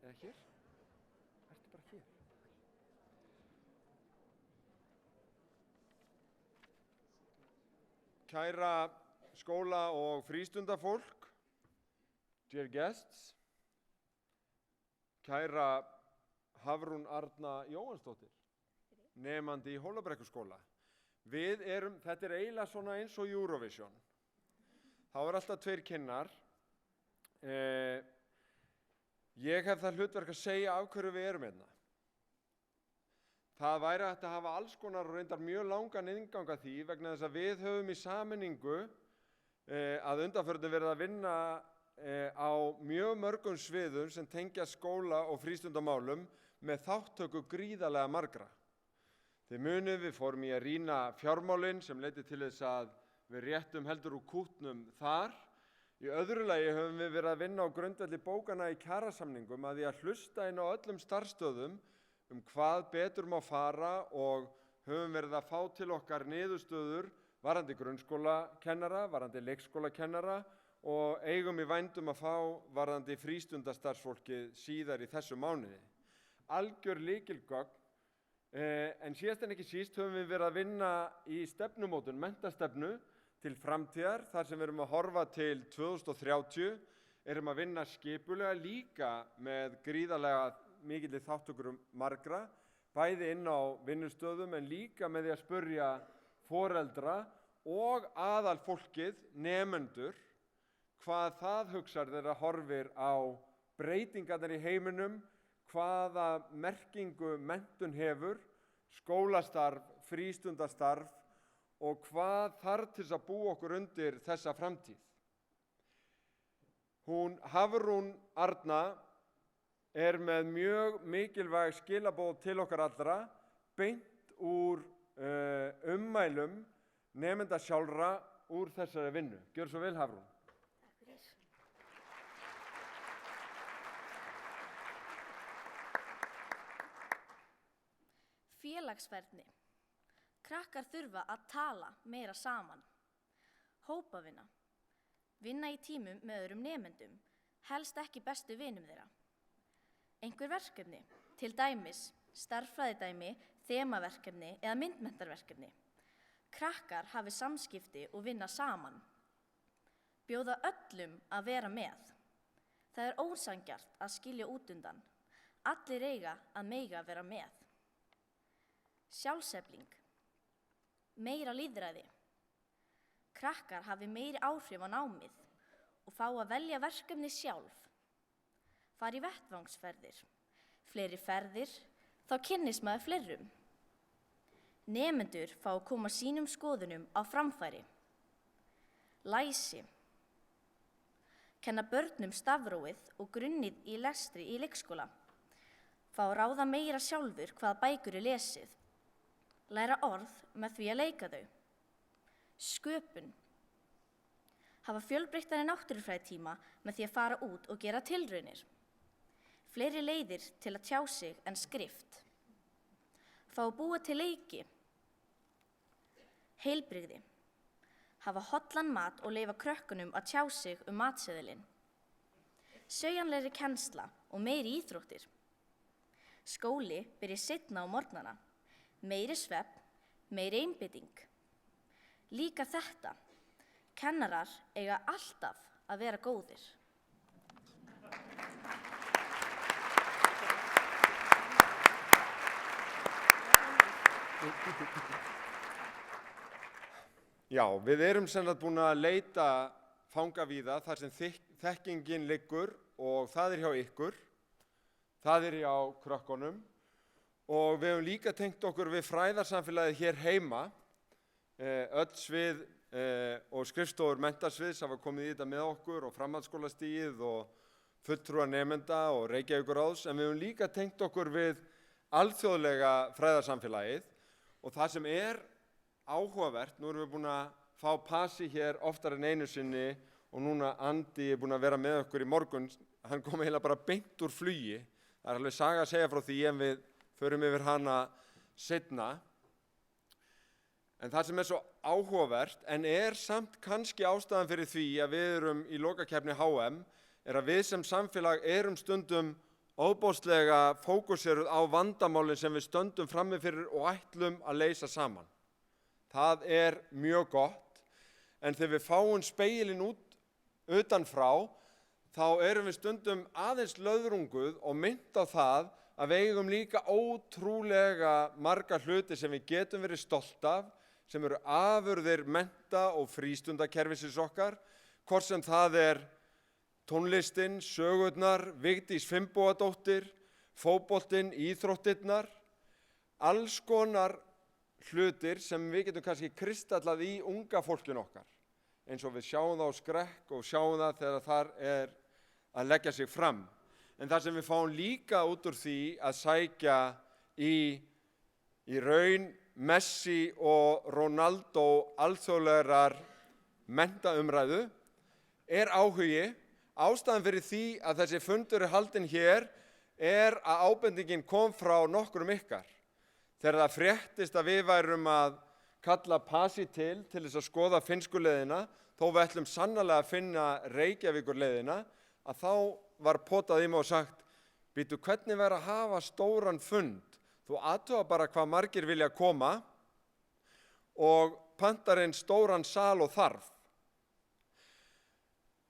Eða hér? Ertu bara hér? Kæra skóla- og frístundafólk, dear guests, kæra Hafrún Arna Jóhannsdóttir, nemandi í Hólabrekkuskóla. Þetta eiginlega svona eins og Eurovision. Þá alltaf tveir kynnar. Ég hef það hlutverk að segja af hverju við erum hérna. Það væri hægt að hafa alls konar og reyndar mjög langan inngang að því vegna þess að við höfum í sameiningu að undanförnu verið að vinna á mjög mörgum sviðum sem tengja skóla- og frístundamálum með þáttöku gríðarlega margra. Þið munið við fórum í að rýna fjármálin sem leiddi til þess að við réttum heldur úr kútnum þar. Í öðru lagi höfum við verið að vinna á grundvelli bókana í kjarasamningum að því að hlusta inn á öllum starfsstöðum hvað betur má fara og höfum verið að fá til okkar niðurstöður varðandi grunnskólakennara, varðandi leikskólakennara og eigum í vændum að fá varðandi frístundastarfsfólkið síðar í þessu mánuði. Algjör lykilgögn, en síðast en ekki síst höfum við verið að vinna í stefnumótun, menntastefnu til framtíðar, þar sem við erum að horfa til 2030, erum að vinna skipulega líka með gríðarlega mikilli þáttökur margra, bæði inn á vinnustöðum en líka með því að spurja foreldra og aðalfólkið, nemendur, hvað það hugsar þegar horfir á breytingarnar í heiminum, hvaða merkingu menntun hefur, skólastarf, frístundastarf og hvað þarf til að búa okkur undir þessa framtíð. Hafrún Arna með mjög mikilvæg skilaboð til okkar allra, beint úr ummælum nemenda sjálfra úr þessari vinnu. Gjörðu svo vel, Hafrún. Takk fyrir. Félagsfærni. Krakkar þurfa að tala meira saman. Hópavinna. Vinna í tímum með öðrum nemendum, helst ekki bestu vinum þeirra. Einhver verkefni, til dæmis, stærðfræðidæmi, þemaverkefni eða myndmenntarverkefni. Krakkar hafi samskipti og vinna saman. Bjóða öllum að vera með. Það ósanngjarnt að skilja út undan. Allir eiga að mega vera með. Sjálfsefling. Meira lýðræði. Krakkar hafi meiri áhrif á námið og fá að velja verkefni sjálf. Fari vettvangsferðir. Fleiri ferðir, þá kynnist maður fleirum. Nemendur fá að koma sínum skoðunum á framfæri. Læsi. Kenna börnum stafrófið og grunnið í lestri í leikskóla. Fá að ráða meira sjálfur hvaða bækur lesið. Læra orð með því að leika þau. Sköpun. Hafa fjölbreyttari náttúrufræðitíma með því að fara út og gera tilraunir. Fleiri leiðir til að tjá sig en skrift. Fá að búa til leiki. Heilbrigði. Hafa hollan mat og leyfa krökkunum að tjá sig matseðilinn. Sveigjanlegri kennsla og meiri íþróttir. Skóli byrji seinna á morgnana. Meiri svefn, meiri einbeiting. Líka þetta. Kennarar eiga alltaf að vera góðir. Já, við erum sennilega búin að leita fangavíða þar sem þekkingin liggur og það hjá ykkur, það hjá krökkunum og við höfum líka tengt okkur við fræðarsamfélagið hér heima. Öll svið og skrifstofur menntasviðs hafa komið í þetta með okkur og framhaldsskólastigið og fulltrúar nemenda og Reykjavíkurráðs, en við höfum líka tengt okkur við alþjóðlega fræðarsamfélagið og það sem áhugavert, nú erum við búin að fá Pasi hér oftar en einu sinni og núna Andy búin að vera með okkur í morgun, hann kom eiginlega bara beint úr flugi, það alveg saga að segja frá því en við förum yfir hana seinna. En það sem svo áhugavert, en samt kannski ástæðan fyrir því að við erum í lokakeppni HM, að við sem samfélag erum stundum ofboðslega fókuseruð á vandamálin sem við stöndum frammi fyrir og ætlum að leysa saman. Það mjög gott, en þegar við fáum spegilinn utanfrá, þá erum við stundum aðeins löðrunguð og mynd á það að við eigum líka ótrúlega marga hluti sem við getum verið stolt af, sem eru afurðir mennta- og frístundakerfisins okkar, hvort sem það tónlistin, sögurnar, Vigdís Finnbogadóttir, fótboltinn, íþróttirnar, alls konar hlutir sem við getum kannski kristallað í unga fólkinu okkar, eins og við sjáum það á skrekk og sjáum það þegar þar að leggja sig fram. En það sem við fáum líka út úr því að sækja í raun Messi og Ronaldo alþjóðlegrar menntaumræðu áhugi. Ástæðan fyrir því að þessi fundur haldinn hér að ábendingin kom frá nokkrum ykkar. Þegar það fréttist að við værum að kalla Pasi til þess að skoða finnsku leiðina, þó við ætlum sannarlega að finna Reykjavíkur leiðina, að þá var potað í mig og sagt, býtu, hvernig væri að hafa stóran fund? Þú athuga bara hvað margir vilja koma og pantar inn stóran sal og þarf.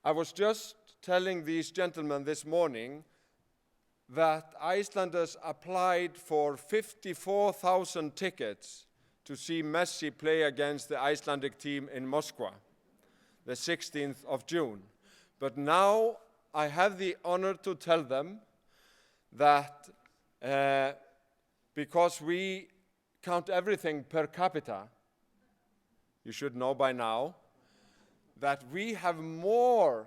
I was just telling these gentlemen this morning that Icelanders applied for 54,000 tickets to see Messi play against the Icelandic team in Moscow, the 16th of June. But now I have the honor to tell them that because we count everything per capita, you should know by now, that we have more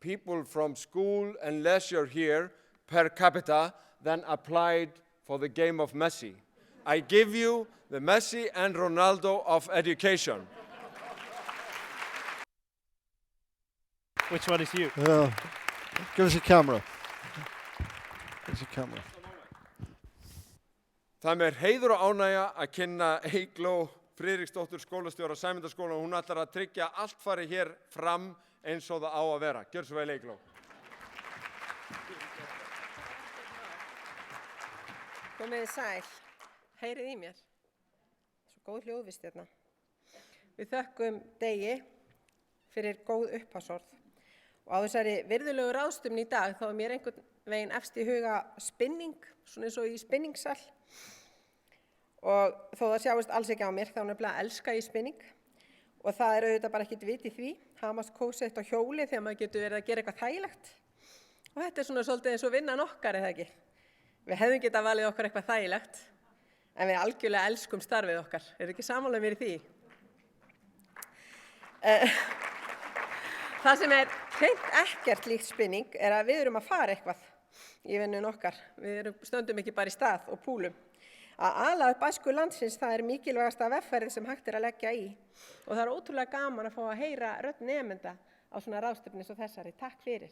people from school and leisure here per capita than applied for the game of Messi. I give you the Messi and Ronaldo of education. Which one is you? Give us a camera. Give us a camera. Það mér heiður og ánægja að kynna Eygló Friðriksdóttur skólastjóra Sæmundarskóla og hún ætlar að tryggja allt fari hér fram eins og það á að vera. Gjörðu svo vel, Eygló. Komiði sæl, heyrið í mér. Svo góð hljóðvist hérna. Við þökkum Degi fyrir góð upphafsorð. Og á þessari virðulegu ráðstefnu í dag þá mér einhvern veginn efst í huga spinning, svona eins og í spinningsal. Og þó það sjáist alls ekki á mér, þá nefnilega elska ég spinning. Og það auðvitað bara ekkert vit í því, hamast kósett á hjóli þegar maður getur verið að gera eitthvað þægilegt. Og þetta svona svolítið eins og vinnan okkar, eða ekki? Við hefðum getað valið okkar eitthvað þægilegt, en við algjörlega elskum starfið okkar. Ekki sammála mér í því? Það sem hreint ekkert líkt spinning að við erum að fara eitthvað í vinnun okkar. Við stöndum ekki bara í stað og púlum. Að ala upp æsku landsins, það mikilvægasta vegferð sem hægt að leggja í. Og það ótrúlega gaman að fá að heyra rödd nemenda á svona ráðstefnu eins og þessari. Takk fyrir.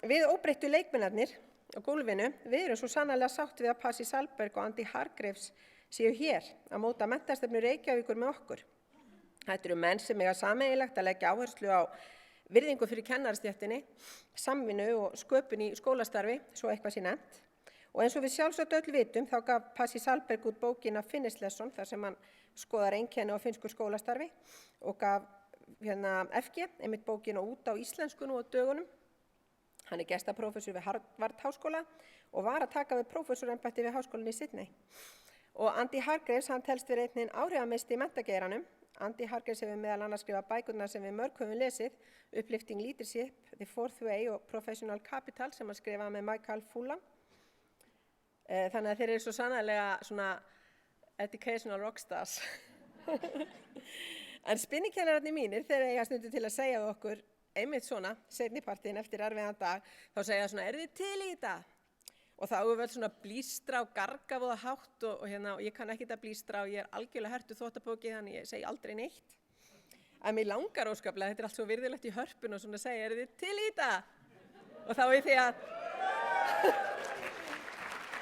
Við óbreyttu leikmennarnir á gólfinu, við erum svo sannarlega sátt við að Pasi Sahlberg og Andy Hargreaves séu hér að móta menntastefnu Reykjavíkur með okkur. Þetta eru menn sem eiga sameiginlegt að leggja áherslu á virðingu fyrir kennarastéttinni, samvinnu og sköpun í skólastarfi, svo eitthvað sé nefnt. Og eins og við sjálfsagt öll vitum, þá gaf Pasi Sahlberg út bókina Finnislesson, þar sem hann skoðar einkenni á finnsku skólastarfi og gaf FG, einmitt bókina út á íslensku nú á dögunum. Hann gestaprófessor við Harvard háskóla og var að taka við prófessorembætti við háskólann í Sydney. Og Andy Hargreaves, hann telst við einnig áhrifamesti í menntageiranum. Andy Hargreaves hefur meðal annars skrifað bækurnar sem við mörg höfum lesið, Uplifting Leadership, The Fourth Way og Professional Capital sem hann skrifaði með Michael Fullan. Þannig að þeir eru svo sannarlega svona educational rockstars. En spinningkennararnir mínir, þeir eiga stundum til að segja við okkur einmitt svona, seinnipartinn eftir erfiðan dag, þá segja svona, þið til í þetta? Og þá er vel svona blístra og gargaf og það hátt og ég kann ekki þetta blístra og ég algjörlega hertu þvottabóki þannig ég segi aldrei neitt. En mér langar óskaplega, þetta allt svo virðilegt í Hörpun og svona segja, þið til í þetta? Og þá er því að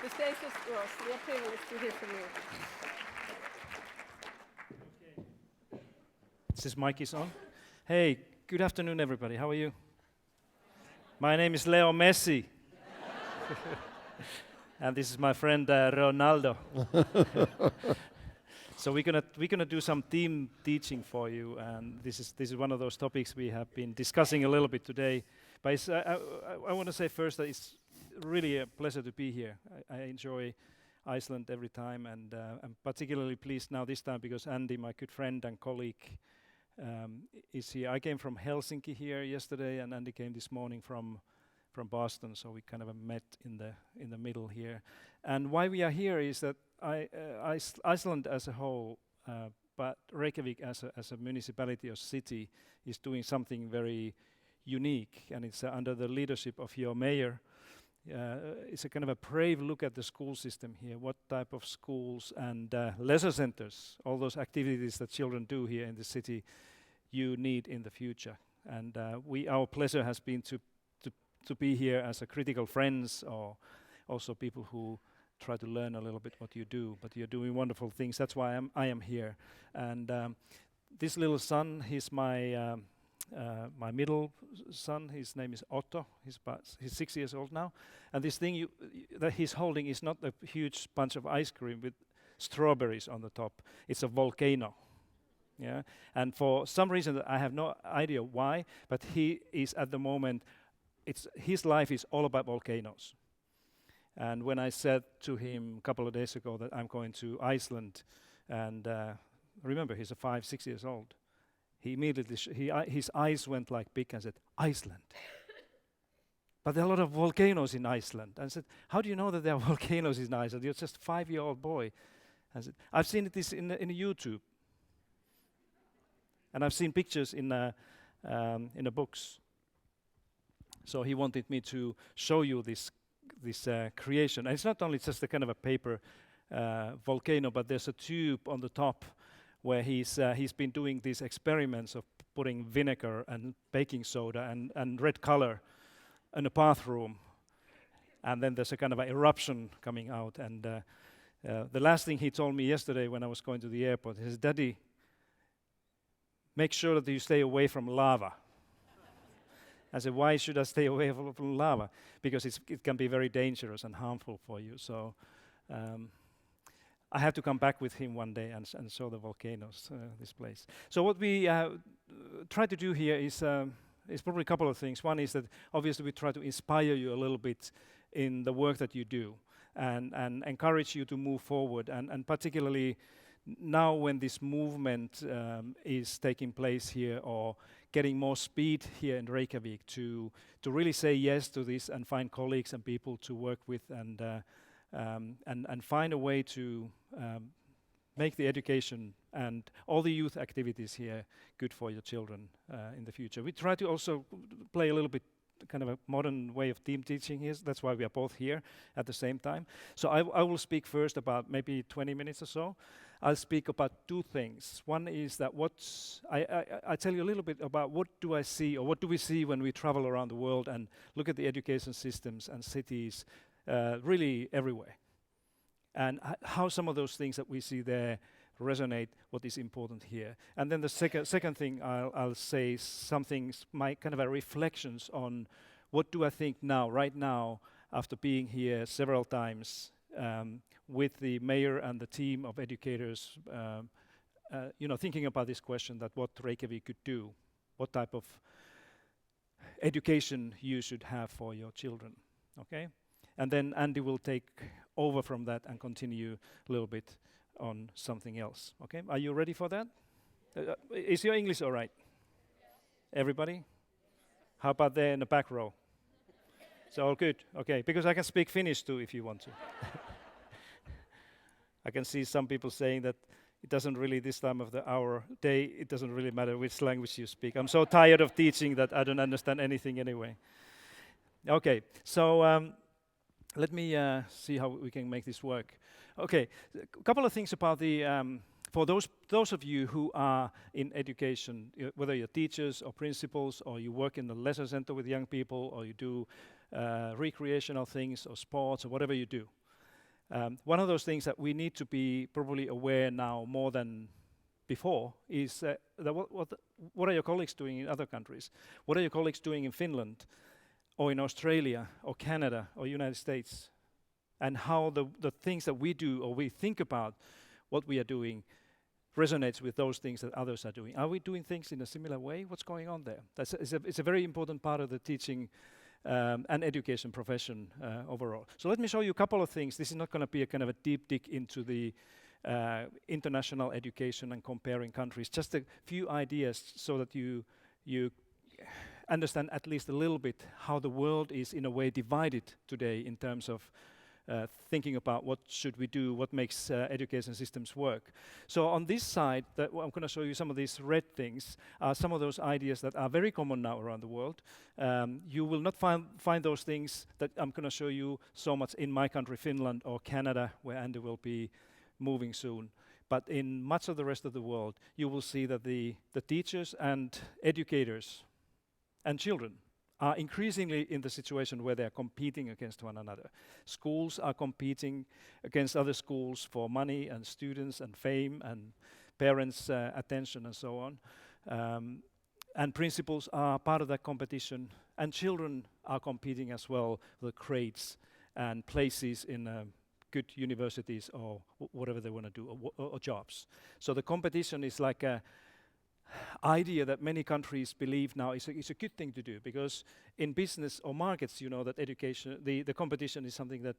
the stage is yours. We are privileged to hear from you. This mic is on. Hey, good afternoon, everybody. How are you? My name is Leo Messi. And this is my friend Ronaldo. So we're gonna do some team teaching for you, and this is one of those topics we have been discussing a little bit today. But I want to say first that it's really a pleasure to be here. I enjoy Iceland every time, and I'm particularly pleased now this time because Andy, my good friend and colleague, is here. I came from Helsinki here yesterday, and Andy came this morning from Boston, so we kind of met in the middle here. And why we are here is that Iceland as a whole, but Reykjavik as a municipality or city, is doing something very unique, and it's under the leadership of your mayor. It's a kind of a brave look at the school system here, what type of schools and leisure centers, all those activities that children do here in the city, you need in the future. And our pleasure has been to be here as a critical friends, or also people who try to learn a little bit what you do, but you're doing wonderful things. That's why I am here. And this little son, he's my middle son. His name is Otto. He's 6 years old now. And this thing that he's holding is not a huge bunch of ice cream with strawberries on the top. It's a volcano. Yeah. And for some reason, I have no idea why, but he is at the moment, his life is all about volcanoes. And when I said to him a couple of days ago that I'm going to Iceland, and remember he's 5-6 years old, he immediately his eyes went like big and said, "Iceland." But there are a lot of volcanoes in Iceland. And I said, "How do you know that there are volcanoes in Iceland? You're just a 5-year-old boy." I said, "I've seen it in YouTube, and I've seen pictures in the books." So he wanted me to show you this creation. And it's not only just a kind of a paper volcano, but there's a tube on the top where he's been doing these experiments of putting vinegar and baking soda and red color in a bathroom. And then there's a kind of an eruption coming out. And the last thing he told me yesterday when I was going to the airport, he says, "Daddy, make sure that you stay away from lava." I said, "Why should I stay away from lava?" Because it can be very dangerous and harmful for you. So I have to come back with him one day and show the volcanoes, this place. So what we try to do here is probably a couple of things. One is that obviously we try to inspire you a little bit in the work that you do and encourage you to move forward. And particularly now when this movement is taking place here, or getting more speed here in Reykjavik, to really say yes to this and find colleagues and people to work with, and find a way to make the education and all the youth activities here good for your children in the future. We try to also play a little bit kind of a modern way of team teaching here. That's why we are both here at the same time. So I will speak first about maybe 20 minutes or so. I'll speak about two things. One is that I tell you a little bit about what do I see, or what do we see when we travel around the world and look at the education systems and cities really everywhere. And how some of those things that we see there resonate what is important here. And then the second thing I'll say something, my kind of a reflections on what do I think now, right now, after being here several times with the mayor and the team of educators, thinking about this question that what Reykjavik could do, what type of education you should have for your children, okay? And then Andy will take over from that and continue a little bit on something else, okay? Are you ready for that? Is your English all right? Everybody? How about there in the back row? So all good, okay, because I can speak Finnish too if you want to. I can see some people saying that it doesn't really, this time of the day, it doesn't really matter which language you speak. I'm so tired of teaching that I don't understand anything anyway. Okay, so let me see how we can make this work. Okay, a couple of things about the, for those of you who are in education, whether you're teachers or principals, or you work in the leisure center with young people, or you do recreational things or sports or whatever you do. One of those things that we need to be probably aware now more than before is that what are your colleagues doing in other countries? What are your colleagues doing in Finland? or in Australia, or Canada, or United States, and how the things that we do or we think about what we are doing resonates with those things that others are doing. Are we doing things in a similar way? What's going on there? It's a very important part of the teaching and education profession overall. So let me show you a couple of things. This is not going to be a kind of a deep dig into the international education and comparing countries. Just a few ideas so that you understand at least a little bit how the world is in a way divided today in terms of thinking about what should we do, what makes education systems work. So on this side, I'm going to show you some of these red things, some of those ideas that are very common now around the world. You will not find those things that I'm going to show you so much in my country, Finland, or Canada, where Andy will be moving soon. But in much of the rest of the world, you will see that the teachers and educators and children are increasingly in the situation where they are competing against one another. Schools are competing against other schools for money and students and fame and parents' attention and so on. And principals are part of that competition, and children are competing as well with grades and places in good universities or whatever they want to do, or jobs. So the competition is like a idea that many countries believe now is a good thing to do, because in business or markets, you know that education, the competition is something that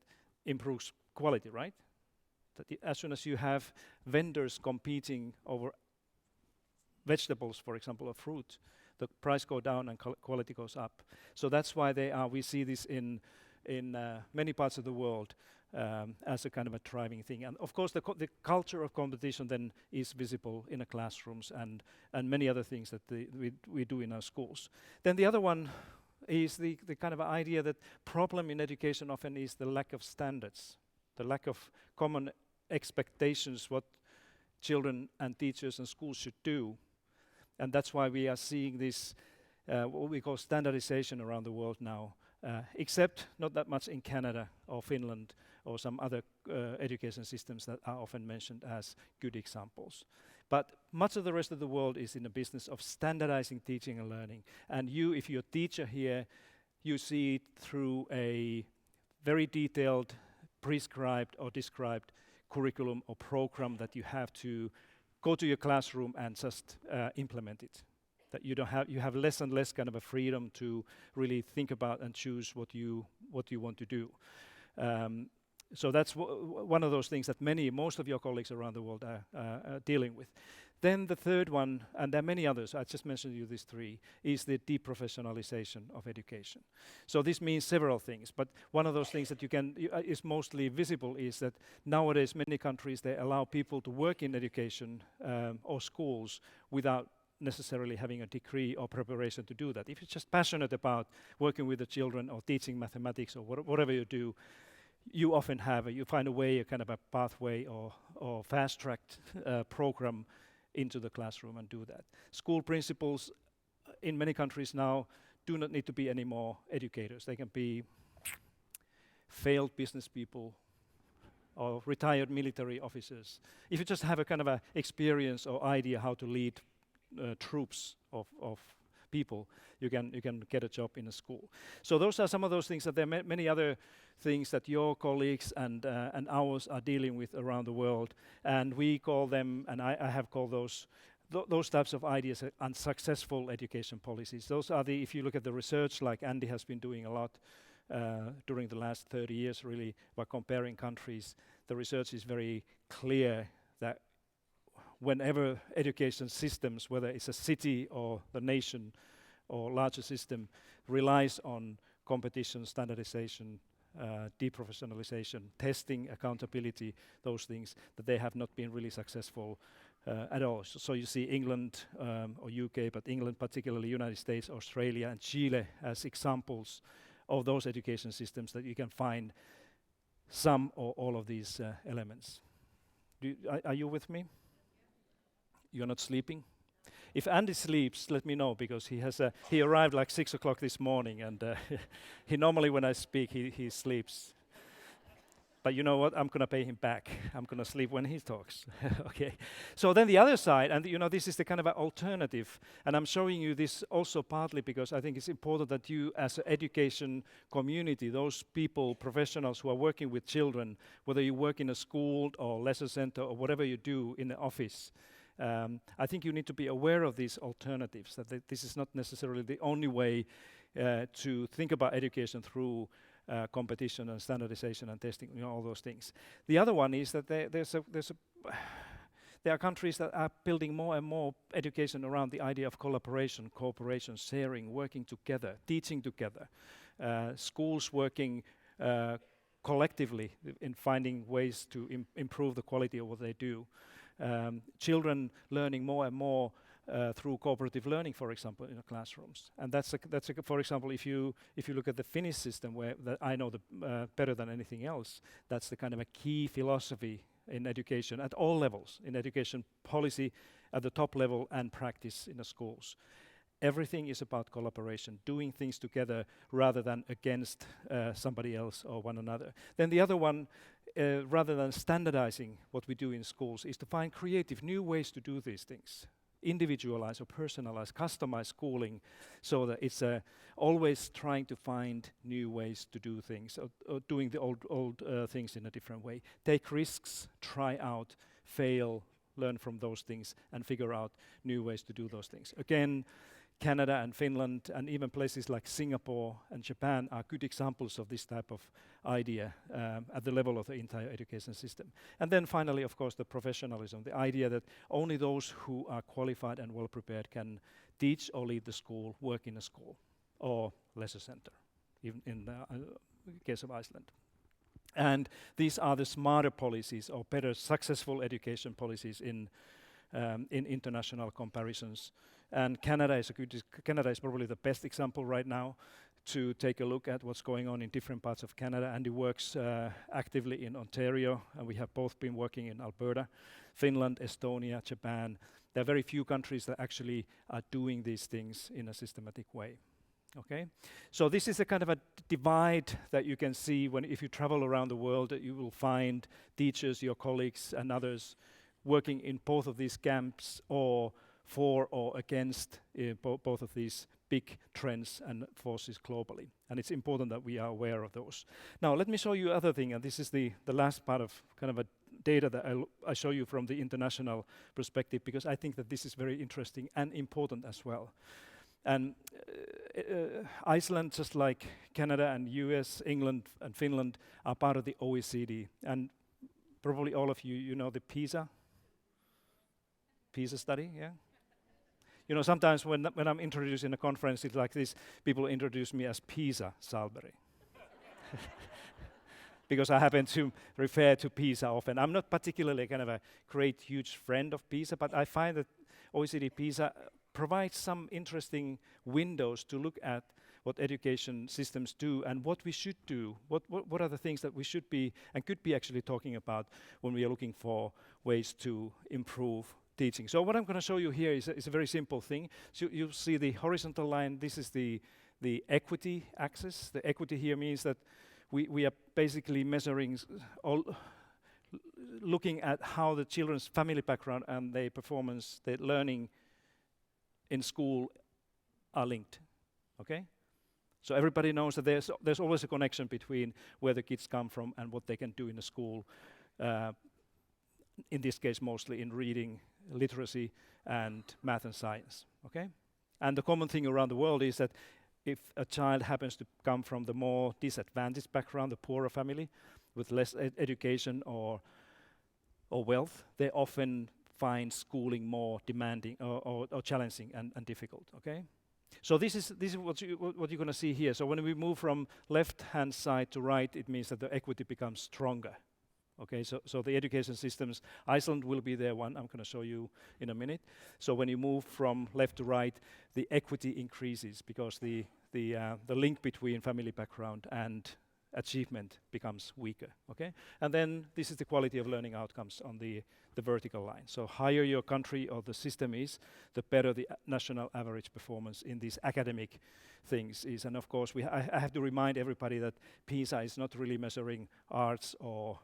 improves quality, right? That as soon as you have vendors competing over vegetables, for example, or fruit, the price goes down and quality goes up. So that's why we see this in many parts of the world as a kind of a driving thing. And of course the culture of competition then is visible in the classrooms and many other things that we do in our schools. Then the other one is the kind of idea that problem in education often is the lack of standards, the lack of common expectations what children and teachers and schools should do. And that's why we are seeing this what we call standardization around the world now, except not that much in Canada or Finland or some other education systems that are often mentioned as good examples. But much of the rest of the world is in the business of standardizing teaching and learning. And if you're a teacher here, you see it through a very detailed, prescribed or described curriculum or program that you have to go to your classroom and just implement it. That you have less and less kind of a freedom to really think about and choose what you want to do. So that's one of those things that most of your colleagues around the world are dealing with. Then the third one, and there are many others, I just mentioned you these three, is the deprofessionalization of education. So this means several things, but one of those things that is mostly visible is that nowadays many countries, they allow people to work in education or schools without necessarily having a degree or preparation to do that. If you're just passionate about working with the children or teaching mathematics or whatever you do, you often you find a way, a kind of a pathway or fast-tracked program into the classroom and do that. School principals in many countries now do not need to be any more educators. They can be failed business people or retired military officers. If you just have a kind of a experience or idea how to lead troops of people, you can get a job in a school. So those are some of those things. That there are many other things that your colleagues and ours are dealing with around the world, and we call them, and I have called those types of ideas unsuccessful education policies. Those are if you look at the research, like Andy has been doing a lot during the last 30 years, really, by comparing countries, the research is very clear that whenever education systems, whether it's a city or the nation or larger system, relies on competition, standardization, deprofessionalization, testing, accountability, those things, that they have not been really successful at all. So you see England or UK, but England particularly, United States, Australia and Chile as examples of those education systems that you can find some or all of these elements. Are you with me? You're not sleeping? If Andy sleeps, let me know, because he arrived like 6 o'clock this morning, and he normally when I speak he sleeps. But you know what? I'm going to pay him back. I'm going to sleep when he talks. Okay. So then the other side, and this is the kind of an alternative, and I'm showing you this also partly because I think it's important that you, as an education community, those people, professionals who are working with children, whether you work in a school or lesson center or whatever you do in the office, I think you need to be aware of these alternatives, that this is not necessarily the only way to think about education through competition and standardization and testing, all those things. The other one is that there are countries that are building more and more education around the idea of collaboration, cooperation, sharing, working together, teaching together, schools working collectively in finding ways to improve the quality of what they do. Children learning more and more through cooperative learning, for example, in the classrooms. And that's for example, if you look at the Finnish system, where that I know better than anything else, that's the kind of a key philosophy in education at all levels, in education policy at the top level and practice in the schools. Everything is about collaboration, doing things together rather than against somebody else or one another. Then the other one, rather than standardizing what we do in schools, is to find creative new ways to do these things. Individualize or personalize, customize schooling so that it's always trying to find new ways to do things or doing the old things in a different way. Take risks, try out, fail, learn from those things and figure out new ways to do those things. Again, Canada and Finland and even places like Singapore and Japan are good examples of this type of idea at the level of the entire education system. And then finally, of course, the professionalism, the idea that only those who are qualified and well prepared can teach or lead the school, work in a school or lesson center, even in the case of Iceland. And these are the smarter policies or better successful education policies in international comparisons. And Canada is probably the best example right now to take a look at what's going on in different parts of Canada. Andy works actively in Ontario, and we have both been working in Alberta, Finland, Estonia, Japan. There are very few countries that actually are doing these things in a systematic way. Okay, so this is a kind of a divide that you can see if you travel around the world, that you will find teachers, your colleagues, and others working in both of these camps or for or against both of these big trends and forces globally. And it's important that we are aware of those. Now, let me show you other thing, and this is the last part of kind of a data that I show you from the international perspective, because I think that this is very interesting and important as well. And Iceland, just like Canada and US, England and Finland, are part of the OECD. And probably all of you know the PISA study, yeah? Sometimes when I'm introduced in a conference it's like this, people introduce me as Pasi Sahlberg. Because I happen to refer to PISA often. I'm not particularly kind of a great, huge friend of PISA, but I find that OECD PISA provides some interesting windows to look at what education systems do and what we should do. What are the things that we should be and could be actually talking about when we are looking for ways to improve teaching. So what I'm going to show you here is a very simple thing. So you see the horizontal line. This is the equity axis. The equity here means that we are basically measuring looking at how the children's family background and their performance, their learning in school are linked. Okay? So everybody knows that there's always a connection between where the kids come from and what they can do in the school. In this case, mostly in reading, literacy, and math and science. Okay? And the common thing around the world is that if a child happens to come from the more disadvantaged background, the poorer family, with less education or wealth, they often find schooling more demanding or challenging and difficult. Okay? So this is what you're going to see here. So when we move from left-hand side to right, it means that the equity becomes stronger. Okay, so the education systems, Iceland will be there one, I'm going to show you in a minute. So when you move from left to right, the equity increases because the link between family background and achievement becomes weaker, okay? And then this is the quality of learning outcomes on the vertical line. So higher your country or the system is, the better the national average performance in these academic things is. And of course, I have to remind everybody that PISA is not really measuring arts or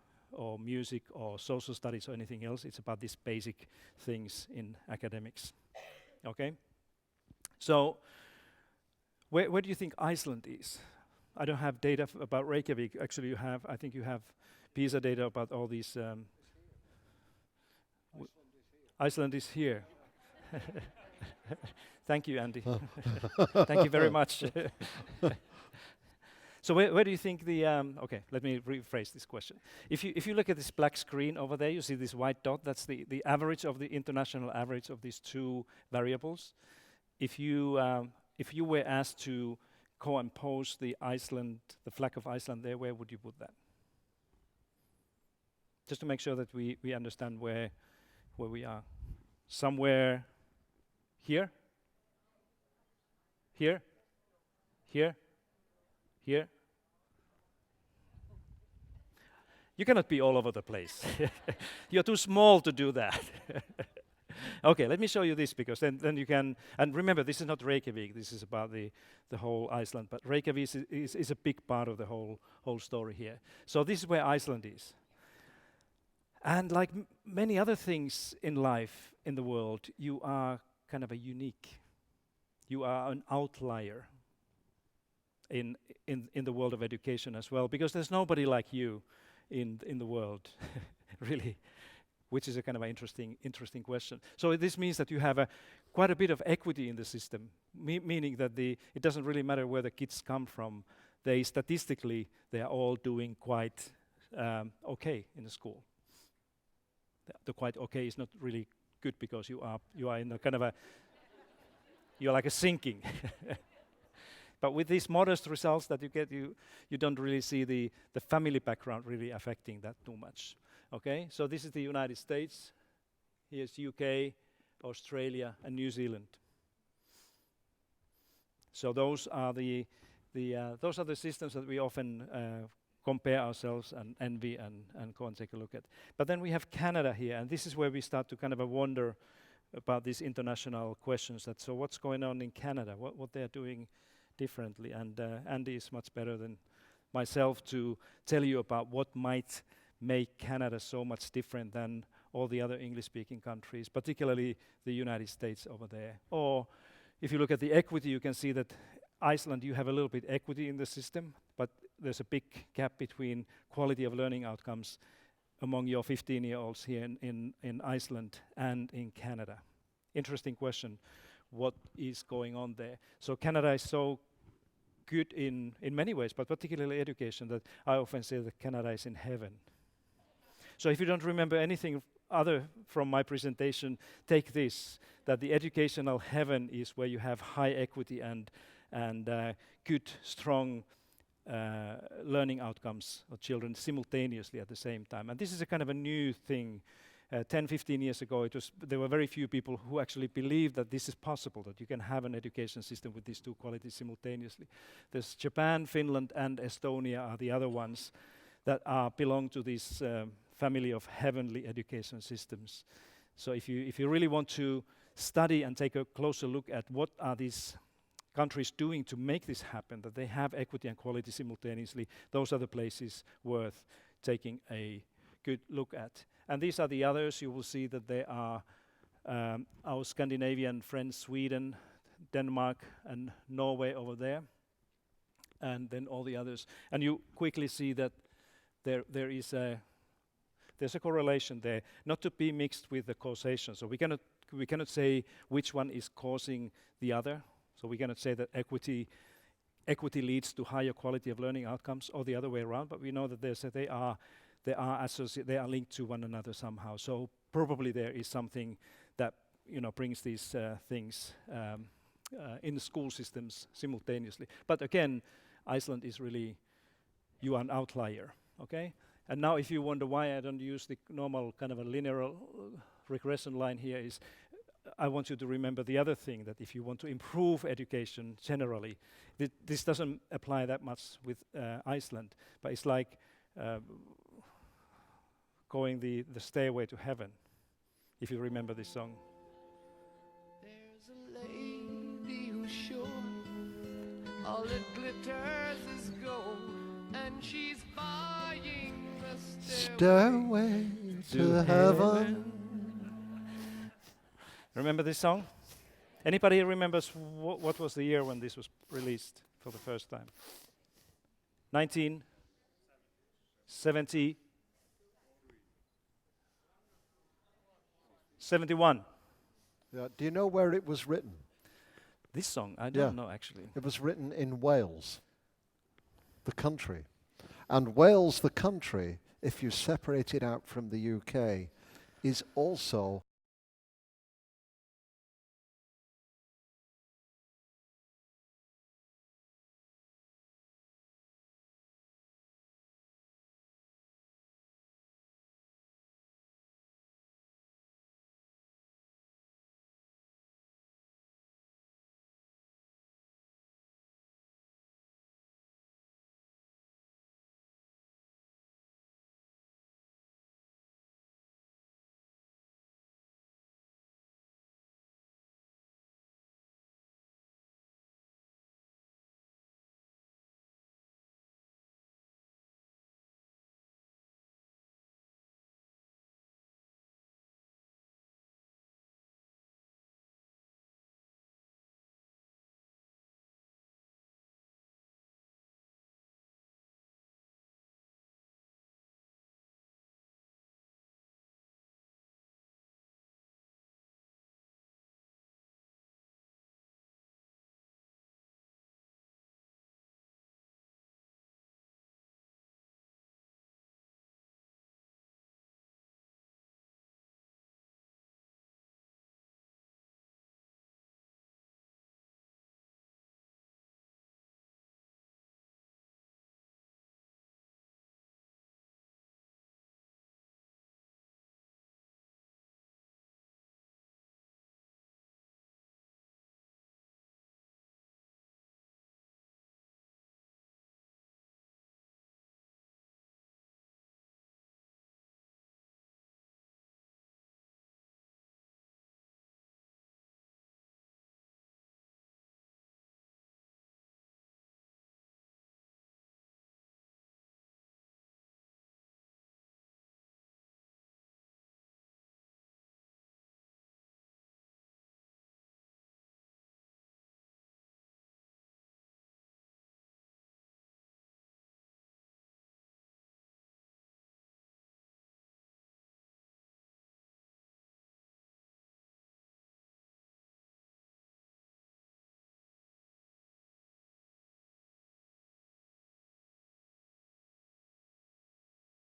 music or social studies or anything else. It's about these basic things in academics, okay? So where do you think Iceland is? I don't have data about Reykjavik. Actually, I think you have PISA data about all these. Iceland is here. Thank you, Andy. Thank you very much. So where do you think the, okay, let me rephrase this question. If you look at this black screen over there, you see this white dot, that's the average of the international average of these two variables. If you were asked to co-impose the flag of Iceland there, where would you put that? Just to make sure that we understand where we are. Somewhere here? Here? Here? Here? You cannot be all over the place. You're too small to do that. Okay, let me show you this, because then you can, and remember, this is not Reykjavik, this is about the whole Iceland, but Reykjavik is a big part of the whole story here. So this is where Iceland is. And like many other things in life, in the world, you are kind of a unique. You are an outlier in the world of education as well, because there's nobody like you in the world, really, which is a kind of an interesting question. So this means that you have quite a bit of equity in the system, meaning that it doesn't really matter where the kids come from. Statistically, they are all doing quite okay in the school. The quite okay is not really good, because you are in a kind of you're like a sinking. But with these modest results that you get, you don't really see the family background really affecting that too much. Okay, so this is the United States. Here's UK, Australia, and New Zealand. So those are the systems that we often compare ourselves and envy and go and take a look at. But then we have Canada here, and this is where we start to kind of wonder about these international questions. So what's going on in Canada? What they're doing differently? And Andy is much better than myself to tell you about what might make Canada so much different than all the other English-speaking countries, particularly the United States over there. Or if you look at the equity, you can see that Iceland, you have a little bit equity in the system, but there's a big gap between quality of learning outcomes among your 15-year-olds here in Iceland and in Canada. Interesting question, what is going on there? So Canada is so good in many ways, but particularly education, that I often say that Canada is in heaven. So if you don't remember anything other from my presentation, take this, that the educational heaven is where you have high equity and good, strong learning outcomes of children simultaneously at the same time. And this is a kind of a new thing. 10, 15 years ago, there were very few people who actually believed that this is possible, that you can have an education system with these two qualities simultaneously. There's Japan, Finland, and Estonia are the other ones that belong to this family of heavenly education systems. So if you really want to study and take a closer look at what are these countries doing to make this happen, that they have equity and quality simultaneously, those are the places worth taking a good look at. And these are the others. You will see that they are our Scandinavian friends, Sweden, Denmark, and Norway over there, and then all the others. And you quickly see that there's a correlation there, not to be mixed with the causation. So we cannot say which one is causing the other. So we cannot say that equity leads to higher quality of learning outcomes, or the other way around. But we know that they are linked to one another somehow. So probably there is something that brings these things in the school systems simultaneously. But again, Iceland is really, you are an outlier. Okay. And now, if you wonder why I don't use the normal kind of a linear regression line here, is I want you to remember the other thing, that if you want to improve education generally, this doesn't apply that much with Iceland, but it's like going the stairway to heaven, if you remember this song. There's a lady who's sure all that glitters is gold, and she's buying the Stairway to heaven. Remember this song? Anybody remembers what was the year when this was released for the first time? 1971. Yeah. Do you know where it was written? This song, I don't know actually. It was written in Wales, the country. And Wales, the country, if you separate it out from the UK, is also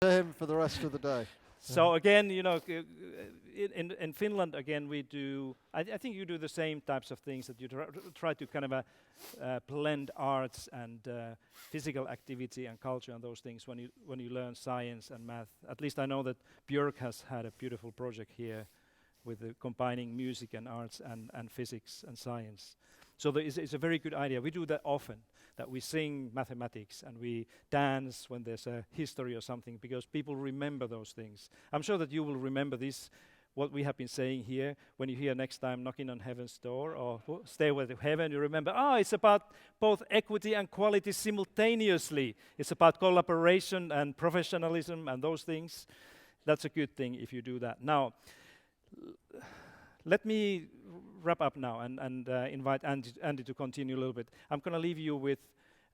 to him for the rest of the day. So again, in Finland, again, we do, I think you do the same types of things, that you try to kind of blend arts and physical activity and culture and those things when you learn science and math. At least I know that Björk has had a beautiful project here with combining music and arts and physics and science. So it's a very good idea. We do that often, that we sing mathematics and we dance when there's a history or something, because people remember those things. I'm sure that you will remember this, what we have been saying here, when you hear next time Knocking on Heaven's Door or Stairway to Heaven, you remember, it's about both equity and quality simultaneously. It's about collaboration and professionalism and those things. That's a good thing if you do that. Now, let me wrap up now and invite Andy to continue a little bit. I'm going to leave you with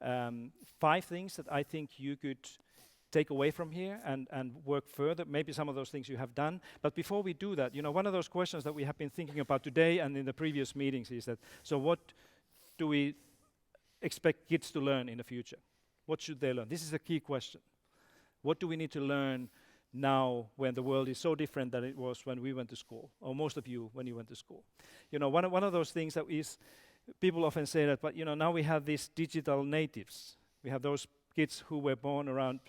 5 things that I think you could take away from here and work further. Maybe some of those things you have done. But before we do that, one of those questions that we have been thinking about today and in the previous meetings is that, so what do we expect kids to learn in the future? What should they learn? This is a key question. What do we need to learn now when the world is so different than it was when we went to school, or most of you when you went to school? One of those things that is, people often say that, but now we have these digital natives. We have those kids who were born around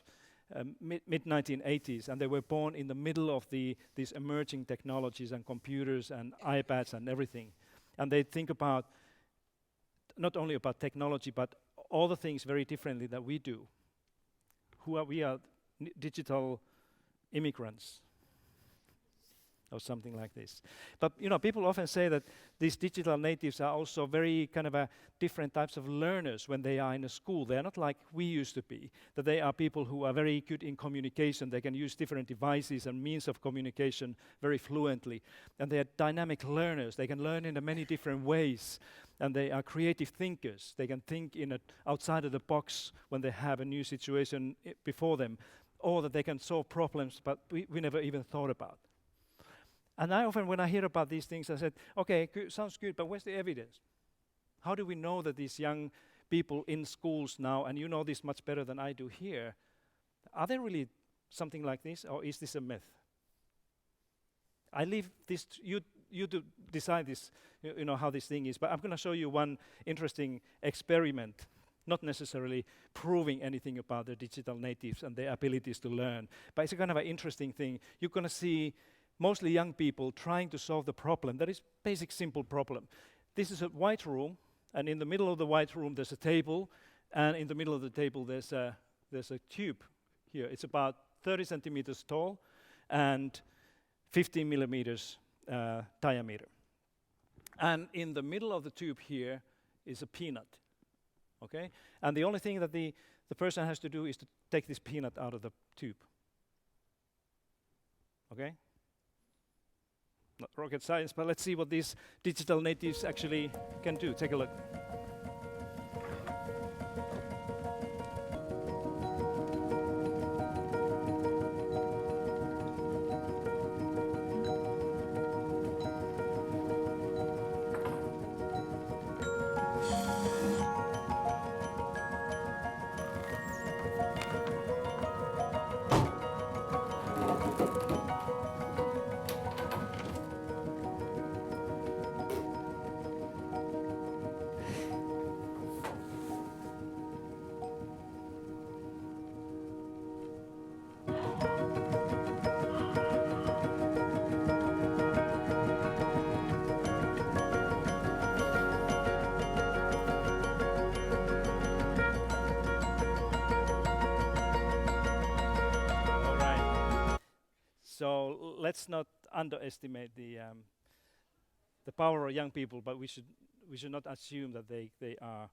mid-1980s, and they were born in the middle of these emerging technologies and computers and iPads and everything. And they think about, not only about technology, but all the things very differently that we do. We are digital immigrants, or something like this. But people often say that these digital natives are also very kind of different types of learners when they are in a school. They are not like we used to be, that they are people who are very good in communication. They can use different devices and means of communication very fluently. And they are dynamic learners. They can learn in many different ways. And they are creative thinkers. They can think outside of the box when they have a new situation before them, or that they can solve problems but we never even thought about. And I often, when I hear about these things, I said, okay, sounds good, but where's the evidence? How do we know that these young people in schools now, and you know this much better than I do here, are they really something like this, or is this a myth? I leave this to you to decide this, how this thing is, but I'm going to show you one interesting experiment, not necessarily proving anything about the digital natives and their abilities to learn, but it's a kind of an interesting thing. You're going to see mostly young people trying to solve the problem. That is basic, simple problem. This is a white room, and in the middle of the white room there's a table, and in the middle of the table there's a tube here. It's about 30 centimeters tall and 15 millimeters diameter. And in the middle of the tube here is a peanut, okay? And the only thing that the person has to do is to take this peanut out of the tube, okay? Not rocket science, but let's see what these digital natives actually can do. Take a look. So let's not underestimate the power of young people, but we should not assume that they are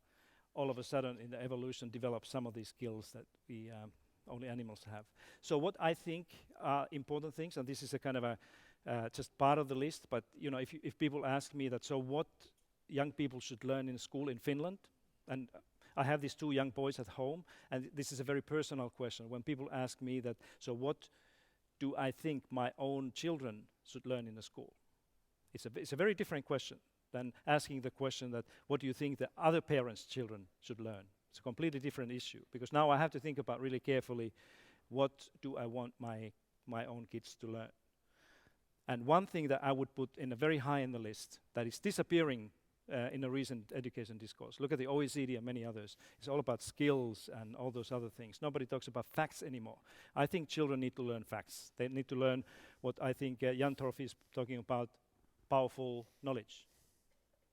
all of a sudden in the evolution develop some of these skills that we only animals have. So what I think are important things, and this is a kind of a just part of the list, but if people ask me that, so what young people should learn in school in Finland, and I have these two young boys at home, and this is a very personal question. When people ask me that, so what do I think my own children should learn in the school? It's a very different question than asking the question that, what do you think the other parents' children should learn? It's a completely different issue, because now I have to think about really carefully, what do I want my own kids to learn? And one thing that I would put in a very high in the list that is disappearing in a recent education discourse. Look at the OECD and many others. It's all about skills and all those other things. Nobody talks about facts anymore. I think children need to learn facts. They need to learn what I think Jan Torff is talking about, powerful knowledge.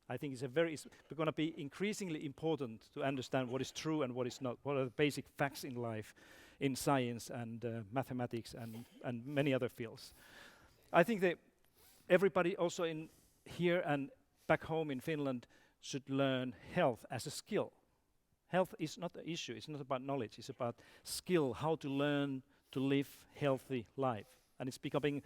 I think it's going to be increasingly important to understand what is true and what is not. What are the basic facts in life, in science and mathematics and many other fields. I think that everybody also in here and back home in Finland should learn health as a skill. Health is not an issue. It's not about knowledge. It's about skill, how to learn to live healthy life. And it's becoming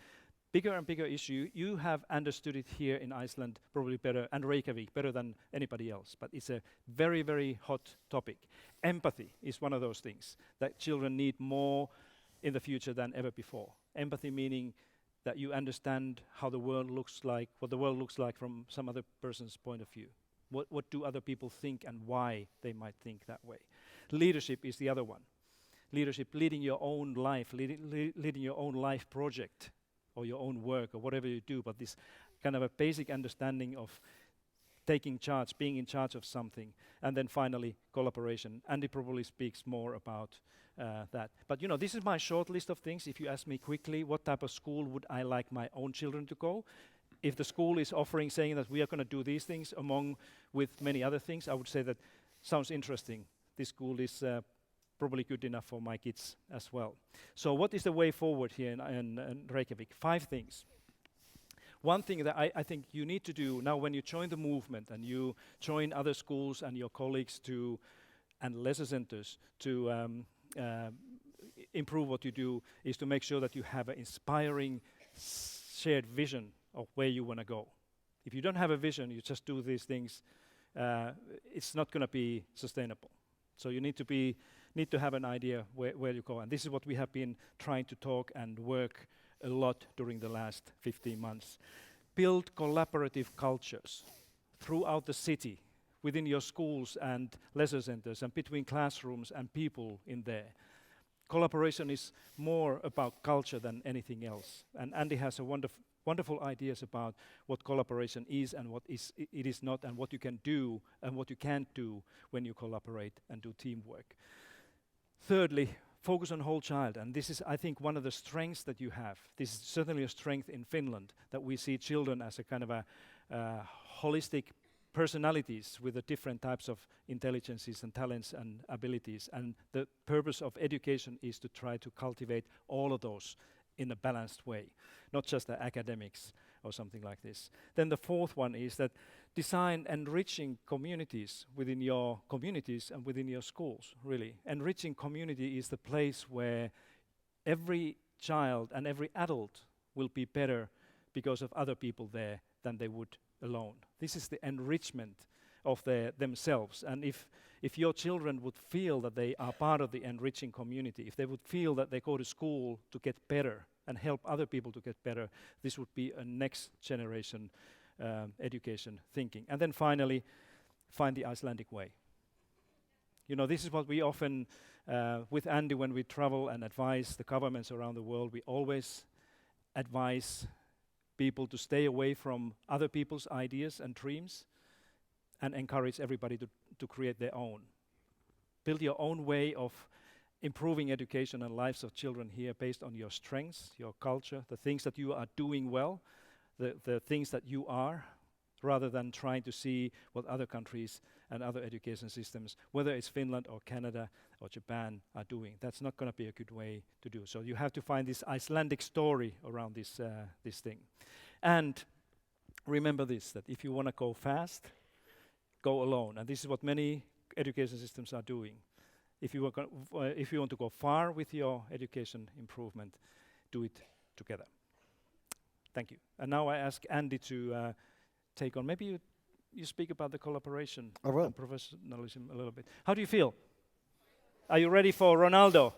bigger and bigger issue. You have understood it here in Iceland probably better, and Reykjavik better than anybody else. But it's a very, very hot topic. Empathy is one of those things that children need more in the future than ever before. Empathy meaning that you understand how the world looks like, what the world looks like from some other person's point of view. What do other people think and why they might think that way. Leadership is the other one. Leadership, leading your own life, leading your own life project or your own work or whatever you do, but this kind of a basic understanding of taking charge, being in charge of something. And then finally, collaboration. Andy probably speaks more about that. But this is my short list of things. If you ask me quickly, what type of school would I like my own children to go? If the school is offering, saying that we are going to do these things along with many other things, I would say that sounds interesting. This school is probably good enough for my kids as well. So what is the way forward here in Reykjavik? 5 things. One thing that I think you need to do now when you join the movement and you join other schools and your colleagues and lesser centers to improve what you do is to make sure that you have an inspiring shared vision of where you want to go. If you don't have a vision, you just do these things, it's not going to be sustainable. So you need to have an idea where you go. And this is what we have been trying to talk and work a lot during the last 15 months. Build collaborative cultures throughout the city, within your schools and lesser centers, and between classrooms and people in there. Collaboration is more about culture than anything else. And Andy has a wonderful ideas about what collaboration is and what it is not, and what you can do and what you can't do when you collaborate and do teamwork. Thirdly, focus on whole child, and this is, I think, one of the strengths that you have. This is certainly a strength in Finland, that we see children as a kind of a holistic personalities with the different types of intelligences and talents and abilities, and the purpose of education is to try to cultivate all of those in a balanced way, not just the academics or something like this. Then the fourth one is that design enriching communities within your communities and within your schools, really. Enriching community is the place where every child and every adult will be better because of other people there than they would alone. This is the enrichment of themselves. And if your children would feel that they are part of the enriching community, if they would feel that they go to school to get better and help other people to get better, this would be a next generation education thinking. And then finally, find the Icelandic way. This is what we often, with Andy, when we travel and advise the governments around the world, we always advise people to stay away from other people's ideas and dreams and encourage everybody to create their own. Build your own way of improving education and lives of children here based on your strengths, your culture, the things that you are doing well, the things that you are, rather than trying to see what other countries and other education systems, whether it's Finland or Canada or Japan, are doing. That's not going to be a good way to do. So you have to find this Icelandic story around this thing. And remember this, that if you want to go fast, go alone. And this is what many education systems are doing. If you want to go far with your education improvement, do it together. Thank you. And now I ask Andy to take on. Maybe you speak about the collaboration and professionalism a little bit. How do you feel? Are you ready for Ronaldo?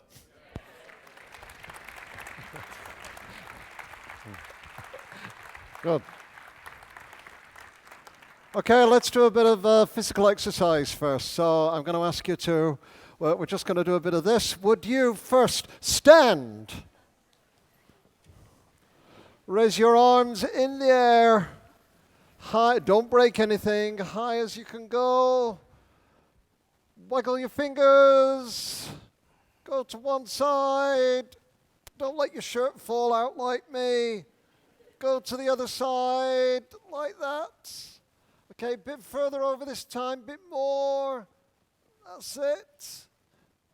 Good. Okay, let's do a bit of physical exercise first. So I'm going to ask you to, we're just going to do a bit of this. Would you first stand? Raise your arms in the air. High, don't break anything. High as you can go. Wiggle your fingers. Go to one side. Don't let your shirt fall out like me. Go to the other side, like that. Okay, bit further over this time, bit more. That's it.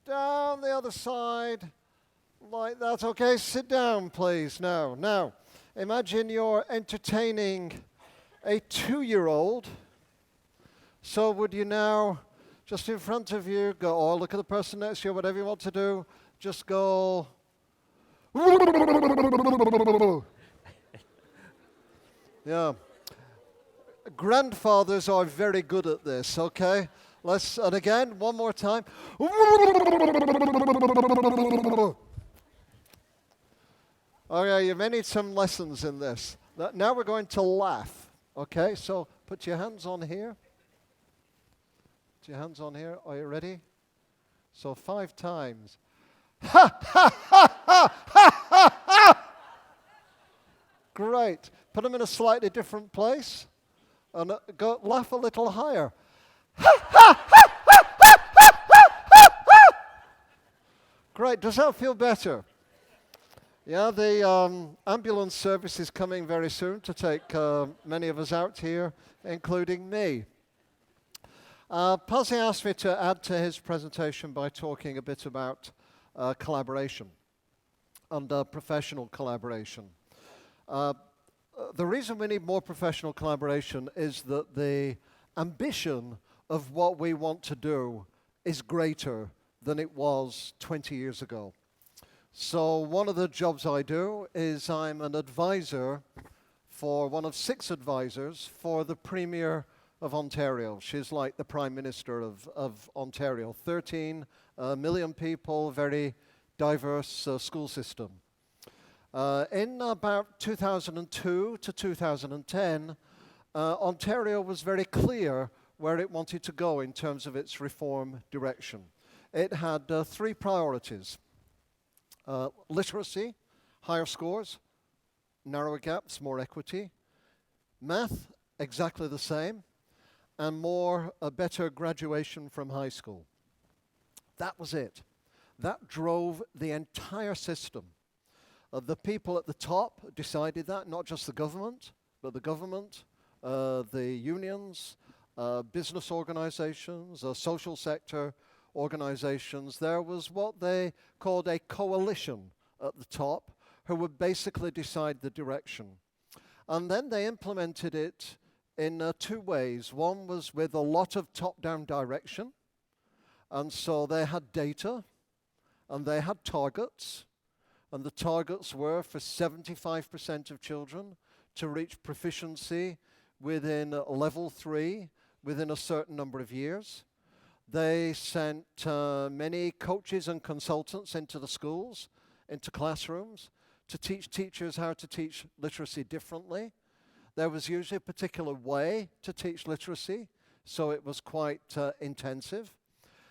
Down the other side, like that. Okay, sit down, please. Now, imagine you're entertaining a 2-year-old. So would you now, just in front of you, go, or look at the person next to you, whatever you want to do, just go. Yeah. Grandfathers are very good at this, okay? And again, one more time. Okay, you may need some lessons in this. Now we're going to laugh, okay? So put your hands on here. Put your hands on here. Are you ready? So 5 times. Ha, ha, ha, ha, ha, ha, ha! Great. Put them in a slightly different place. And go laugh a little higher. Ha, ha, ha, ha, ha, ha, ha, ha! Great. Does that feel better? Yeah, the ambulance service is coming very soon to take many of us out here, including me. Pasi asked me to add to his presentation by talking a bit about collaboration and professional collaboration. The reason we need more professional collaboration is that the ambition of what we want to do is greater than it was 20 years ago. So one of the jobs I do is I'm an advisor for one of 6 advisors for the Premier of Ontario. She's like the Prime Minister of Ontario. 13 million people, very diverse school system. In about 2002 to 2010, Ontario was very clear where it wanted to go in terms of its reform direction. It had 3 priorities. Literacy, higher scores, narrower gaps, more equity. Math, exactly the same. And a better graduation from high school. That was it. That drove the entire system. The people at the top decided that, not just the government, but the government, the unions, business organizations, social sector organizations. There was what they called a coalition at the top who would basically decide the direction. And then they implemented it in 2 ways. One was with a lot of top-down direction, and so they had data, and they had targets, and the targets were for 75% of children to reach proficiency within level 3 within a certain number of years. They sent many coaches and consultants into the schools, into classrooms, to teach teachers how to teach literacy differently. There was usually a particular way to teach literacy, so it was quite intensive.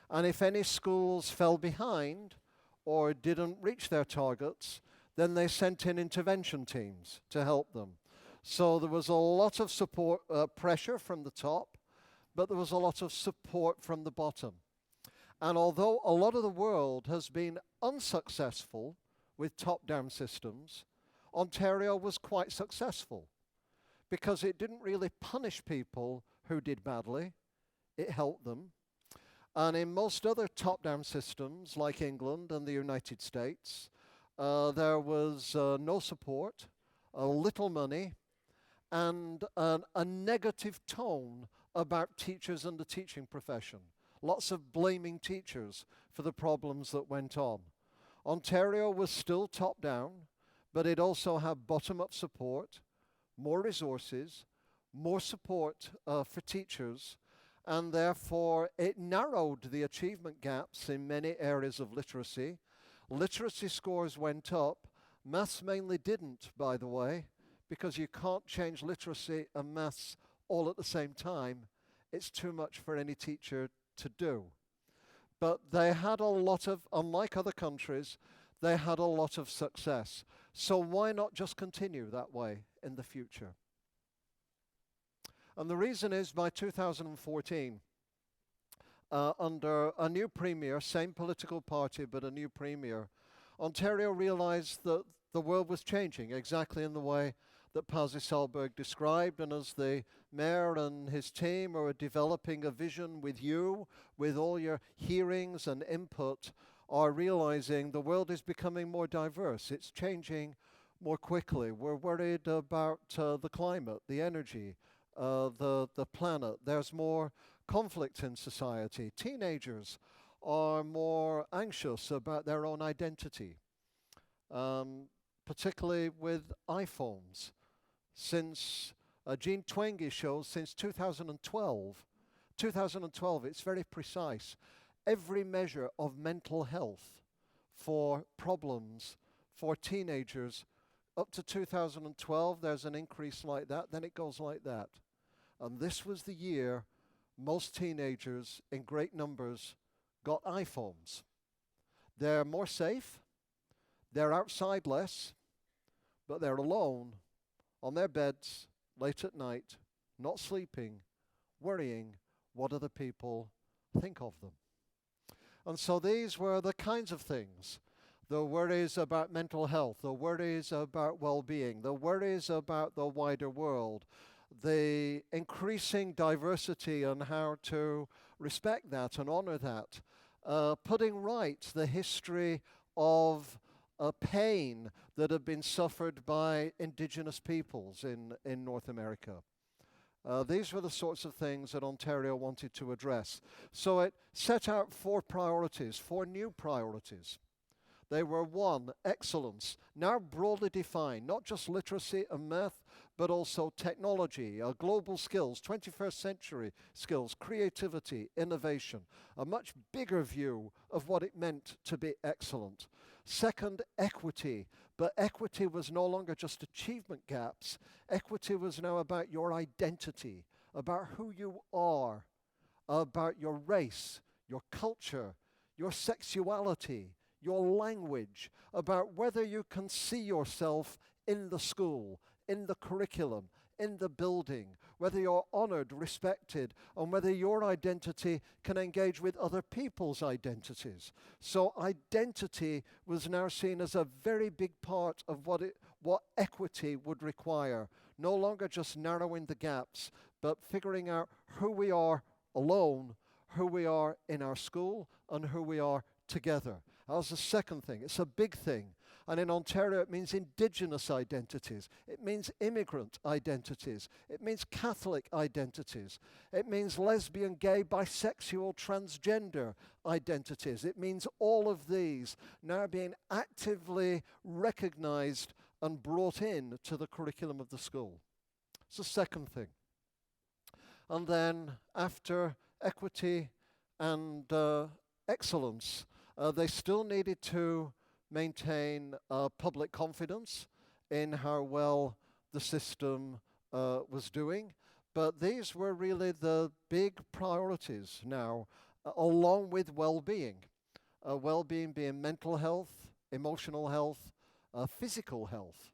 And if any schools fell behind or didn't reach their targets, then they sent in intervention teams to help them. So there was a lot of support, pressure from the top, but there was a lot of support from the bottom. And although a lot of the world has been unsuccessful with top-down systems, Ontario was quite successful because it didn't really punish people who did badly, it helped them. And in most other top-down systems, like England and the United States, there was no support, little money, and a negative tone about teachers and the teaching profession. Lots of blaming teachers for the problems that went on. Ontario was still top-down, but it also had bottom-up support, more resources, more support for teachers, and therefore it narrowed the achievement gaps in many areas of literacy. Literacy scores went up. Maths mainly didn't, by the way, because you can't change literacy and maths all at the same time. It's too much for any teacher to do. But they had a lot of, unlike other countries, they had a lot of success. So why not just continue that way in the future? And the reason is by 2014, under a new premier, same political party, but a new premier, Ontario realized that the world was changing exactly in the way that Pasi Sahlberg described, and as the mayor and his team are developing a vision with you, with all your hearings and input, are realizing the world is becoming more diverse. It's changing more quickly. We're worried about the climate, the energy, the planet. There's more conflict in society. Teenagers are more anxious about their own identity, particularly with iPhones. Since Jean Twenge shows, since 2012, it's very precise. Every measure of mental health for problems for teenagers up to 2012, there's an increase like that, then it goes like that. And this was the year most teenagers in great numbers got iPhones. They're more safe, they're outside less, but they're alone on their beds late at night, not sleeping, worrying what other people think of them. And so these were the kinds of things. The worries about mental health, the worries about well-being, the worries about the wider world, the increasing diversity and how to respect that and honor that, putting right the history of pain that had been suffered by indigenous peoples in North America. These were the sorts of things that Ontario wanted to address. So it set out 4 priorities, 4 new priorities. They were 1, excellence, now broadly defined, not just literacy and math, but also technology, global skills, 21st century skills, creativity, innovation, a much bigger view of what it meant to be excellent. 2nd, equity, but equity was no longer just achievement gaps. Equity was now about your identity, about who you are, about your race, your culture, your sexuality, your language, about whether you can see yourself in the school, in the curriculum, in the building, whether you're honored, respected, and whether your identity can engage with other people's identities. So identity was now seen as a very big part of what equity would require. No longer just narrowing the gaps, but figuring out who we are alone, who we are in our school, and who we are together. That was the 2nd thing. It's a big thing. And in Ontario, it means Indigenous identities. It means immigrant identities. It means Catholic identities. It means lesbian, gay, bisexual, transgender identities. It means all of these now being actively recognized and brought in to the curriculum of the school. It's the 2nd thing. And then after equity and excellence, they still needed to maintain public confidence in how well the system was doing. But these were really the big priorities now, along with well-being. Well-being being mental health, emotional health, physical health,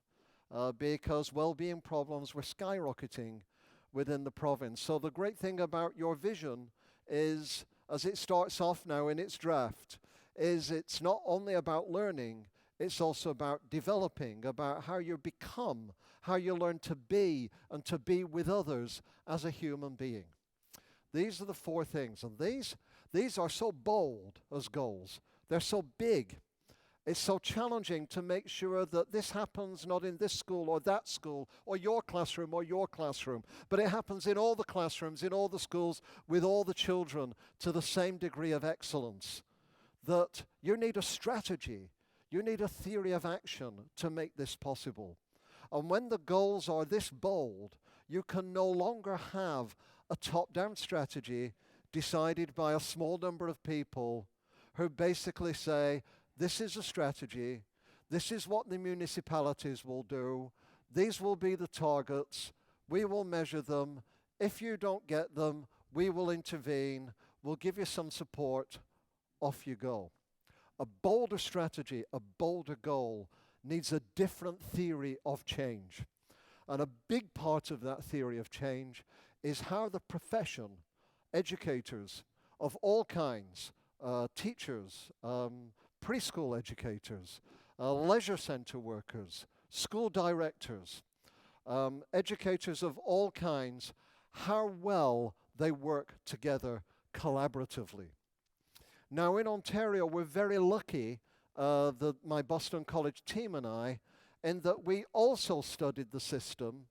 because well-being problems were skyrocketing within the province. So the great thing about your vision is, as it starts off now in its draft, is it's not only about learning, it's also about developing, about how you become, how you learn to be and to be with others as a human being. These are the 4 things, and these are so bold as goals. They're so big. It's so challenging to make sure that this happens not in this school or that school or your classroom, but it happens in all the classrooms, in all the schools, with all the children to the same degree of excellence. That you need a strategy, you need a theory of action to make this possible. And when the goals are this bold, you can no longer have a top-down strategy decided by a small number of people who basically say, this is a strategy, this is what the municipalities will do, these will be the targets, we will measure them, if you don't get them, we will intervene, we'll give you some support, off you go. A bolder strategy, a bolder goal needs a different theory of change. And a big part of that theory of change is how the profession, educators of all kinds, teachers, preschool educators, leisure center workers, school directors, educators of all kinds, how well they work together collaboratively. Now in Ontario, we're very lucky, my Boston College team and I, in that we also studied the system.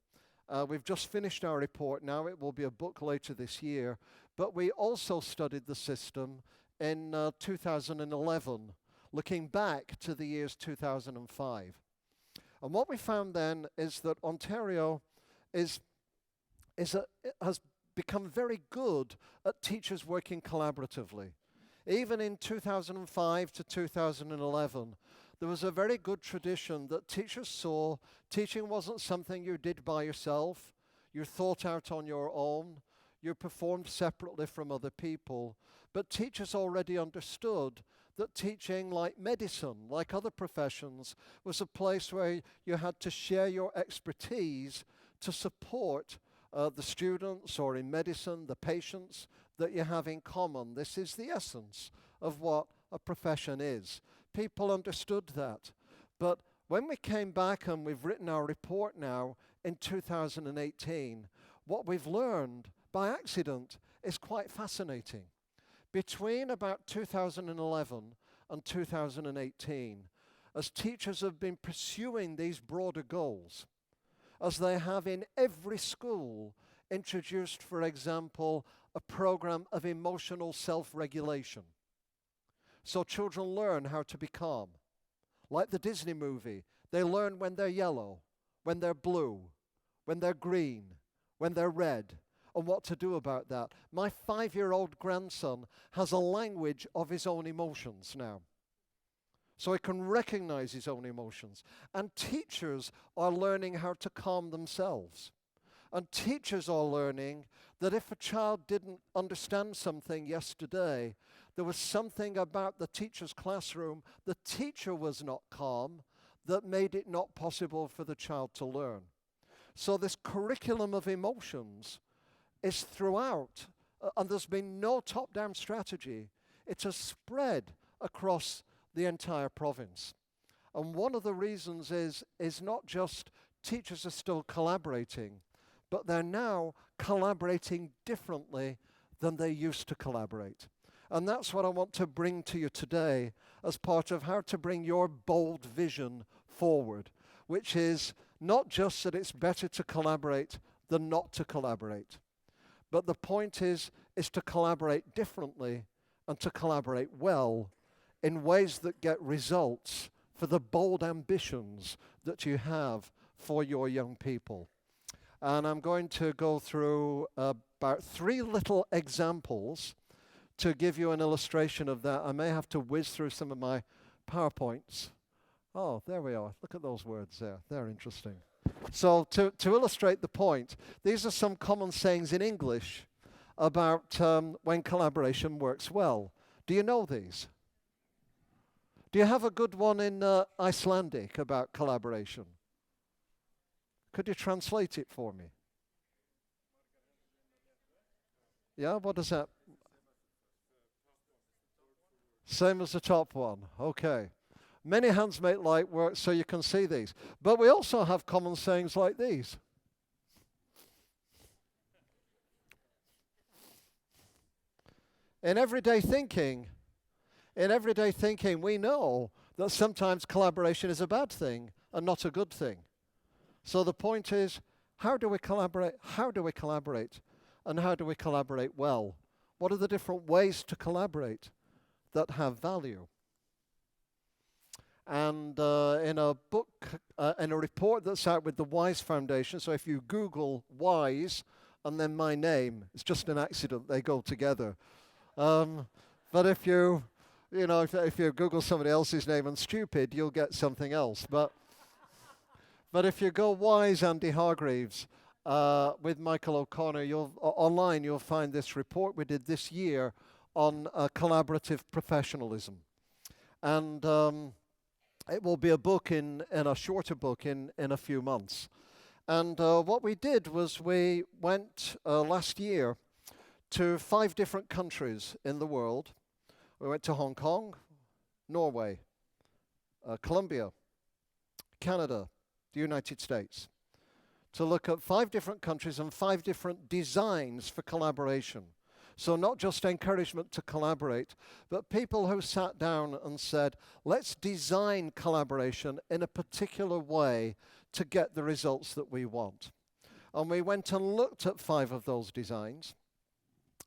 We've just finished our report now. It will be a book later this year. But we also studied the system in 2011, looking back to the years 2005. And what we found then is that Ontario has become very good at teachers working collaboratively. Even in 2005 to 2011, there was a very good tradition that teachers saw teaching wasn't something you did by yourself, you thought out on your own, you performed separately from other people, but teachers already understood that teaching, like medicine, like other professions, was a place where you had to share your expertise to support the students, or in medicine, the patients that you have in common. This is the essence of what a profession is. People understood that. But when we came back and we've written our report now in 2018, what we've learned by accident is quite fascinating. Between about 2011 and 2018, as teachers have been pursuing these broader goals, as they have in every school introduced, for example, a program of emotional self-regulation. So children learn how to be calm. Like the Disney movie, they learn when they're yellow, when they're blue, when they're green, when they're red, and what to do about that. My 5-year-old grandson has a language of his own emotions now. So he can recognize his own emotions. And teachers are learning how to calm themselves. And teachers are learning that if a child didn't understand something yesterday, there was something about the teacher's classroom, the teacher was not calm, that made it not possible for the child to learn. So this curriculum of emotions is throughout, and there's been no top-down strategy. It has spread across the entire province. And one of the reasons is not just teachers are still collaborating, but they're now collaborating differently than they used to collaborate. And that's what I want to bring to you today as part of how to bring your bold vision forward, which is not just that it's better to collaborate than not to collaborate, but the point is to collaborate differently and to collaborate well in ways that get results for the bold ambitions that you have for your young people. And I'm going to go through about 3 little examples to give you an illustration of that. I may have to whiz through some of my PowerPoints. Oh, there we are. Look at those words there. They're interesting. So to illustrate the point, these are some common sayings in English about when collaboration works well. Do you know these? Do you have a good one in Icelandic about collaboration? Could you translate it for me? Yeah, what does that? Same as the top one. Okay. Many hands make light work, so you can see these. But we also have common sayings like these. In everyday thinking, we know that sometimes collaboration is a bad thing and not a good thing. So the point is, how do we collaborate? How do we collaborate? And how do we collaborate well? What are the different ways to collaborate that have value? And in a book, in a report that's out with the WISE Foundation, so if you Google WISE and then my name, it's just an accident, they go together. But if you Google somebody else's name and stupid, you'll get something else. But if you go WISE Andy Hargreaves with Michael O'Connor, online you'll find this report we did this year on collaborative professionalism. And it will be a book in a shorter book in a few months. And what we did was we went last year to 5 different countries in the world. We went to Hong Kong, Norway, Colombia, Canada, the United States, to look at 5 different countries and 5 different designs for collaboration. So not just encouragement to collaborate, but people who sat down and said, let's design collaboration in a particular way to get the results that we want. And we went and looked at 5 of those designs.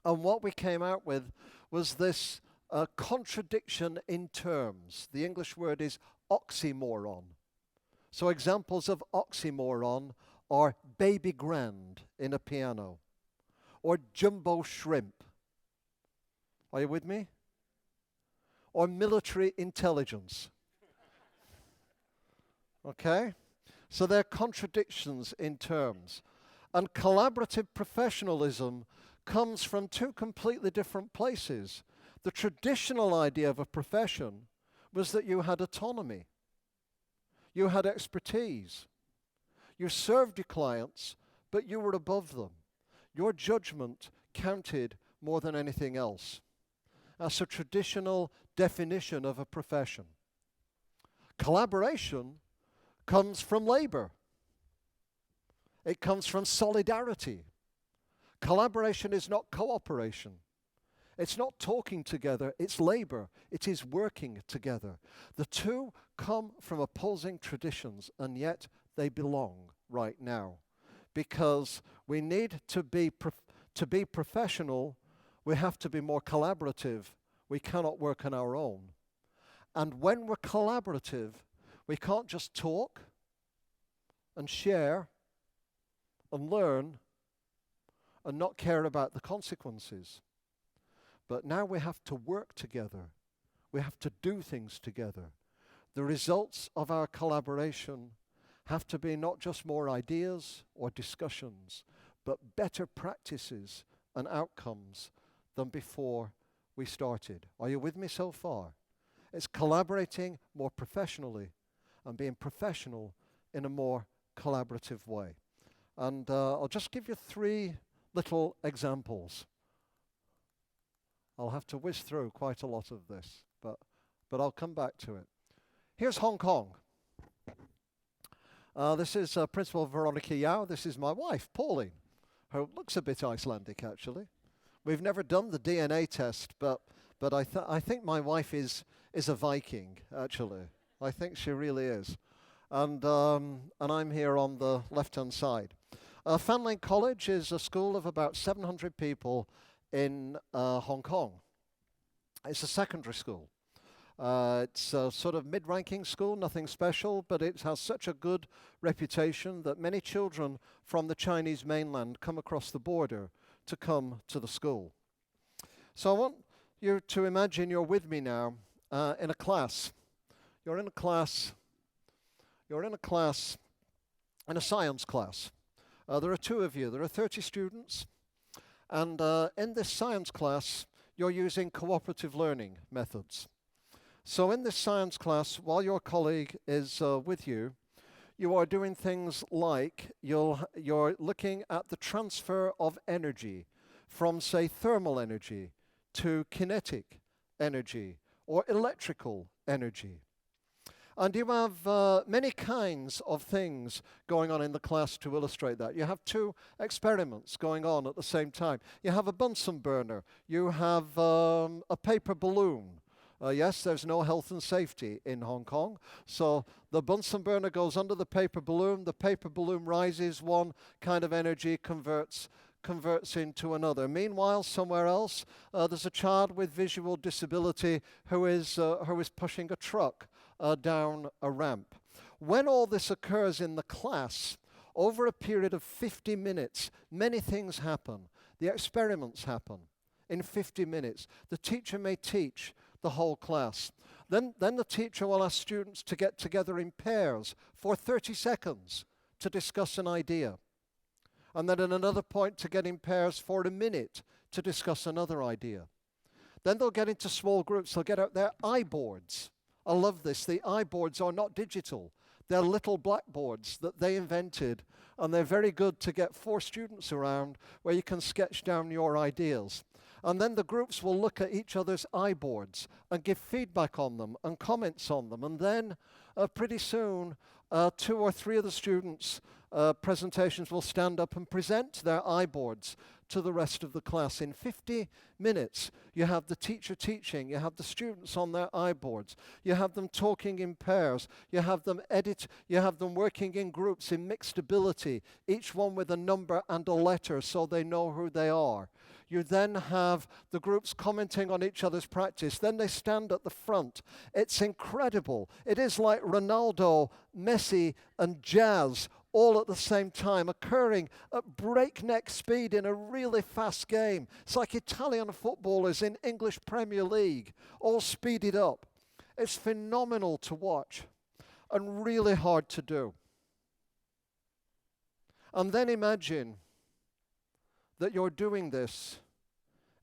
And what we came out with was this contradiction in terms. The English word is oxymoron. So examples of oxymoron are baby grand in a piano or jumbo shrimp. Are you with me? Or military intelligence. Okay? So they're contradictions in terms. And collaborative professionalism comes from 2 completely different places. The traditional idea of a profession was that you had autonomy. You had expertise. You served your clients, but you were above them. Your judgment counted more than anything else. That's a traditional definition of a profession. Collaboration comes from labor. It comes from solidarity. Collaboration is not cooperation. It's not talking together, it's labor. It is working together. The two come from opposing traditions, and yet they belong right now. Because we need to be professional, we have to be more collaborative. We cannot work on our own. And when we're collaborative, we can't just talk and share and learn and not care about the consequences. But now we have to work together. We have to do things together. The results of our collaboration have to be not just more ideas or discussions, but better practices and outcomes than before we started. Are you with me so far? It's collaborating more professionally and being professional in a more collaborative way. And I'll just give you 3 little examples. I'll have to whiz through quite a lot of this, but I'll come back to it. Here's Hong Kong. This is Principal Veronica Yao. This is my wife, Pauline, who looks a bit Icelandic, actually. We've never done the DNA test, but I think my wife is a Viking, actually. I think she really is. And I'm here on the left-hand side. Fanling College is a school of about 700 people in Hong Kong. It's a secondary school. It's a sort of mid-ranking school, nothing special, but it has such a good reputation that many children from the Chinese mainland come across the border to come to the school. So I want you to imagine you're with me now in a class. You're in a science class. There are 2 of you. There are 30 students. And in this science class, you're using cooperative learning methods. So in this science class, while your colleague is with you, you are doing things like you're looking at the transfer of energy from, say, thermal energy to kinetic energy or electrical energy. And you have many kinds of things going on in the class to illustrate that. You have 2 experiments going on at the same time. You have a Bunsen burner. You have a paper balloon. Yes, there's no health and safety in Hong Kong. So the Bunsen burner goes under the paper balloon. The paper balloon rises. One kind of energy converts into another. Meanwhile, somewhere else, there's a child with visual disability who is pushing a truck down a ramp. When all this occurs in the class, over a period of 50 minutes, many things happen. The experiments happen in 50 minutes. The teacher may teach the whole class. Then the teacher will ask students to get together in pairs for 30 seconds to discuss an idea. And then at another point to get in pairs for a minute to discuss another idea. Then they'll get into small groups. They'll get out their iBoards. I love this. The iBoards are not digital. They're little blackboards that they invented, and they're very good to get 4 students around where you can sketch down your ideas. And then the groups will look at each other's iBoards and give feedback on them and comments on them. And then pretty soon, 2 or 3 of the students' presentations will stand up and present their iBoards to the rest of the class. In 50 minutes, you have the teacher teaching, you have the students on their iBoards, you have them talking in pairs, you have them working in groups in mixed ability, each one with a number and a letter so they know who they are. You then have the groups commenting on each other's practice. Then they stand at the front. It's incredible. It is like Ronaldo, Messi, and jazz all at the same time, occurring at breakneck speed in a really fast game. It's like Italian footballers in English Premier League, all speeded up. It's phenomenal to watch and really hard to do. And then imagine that you're doing this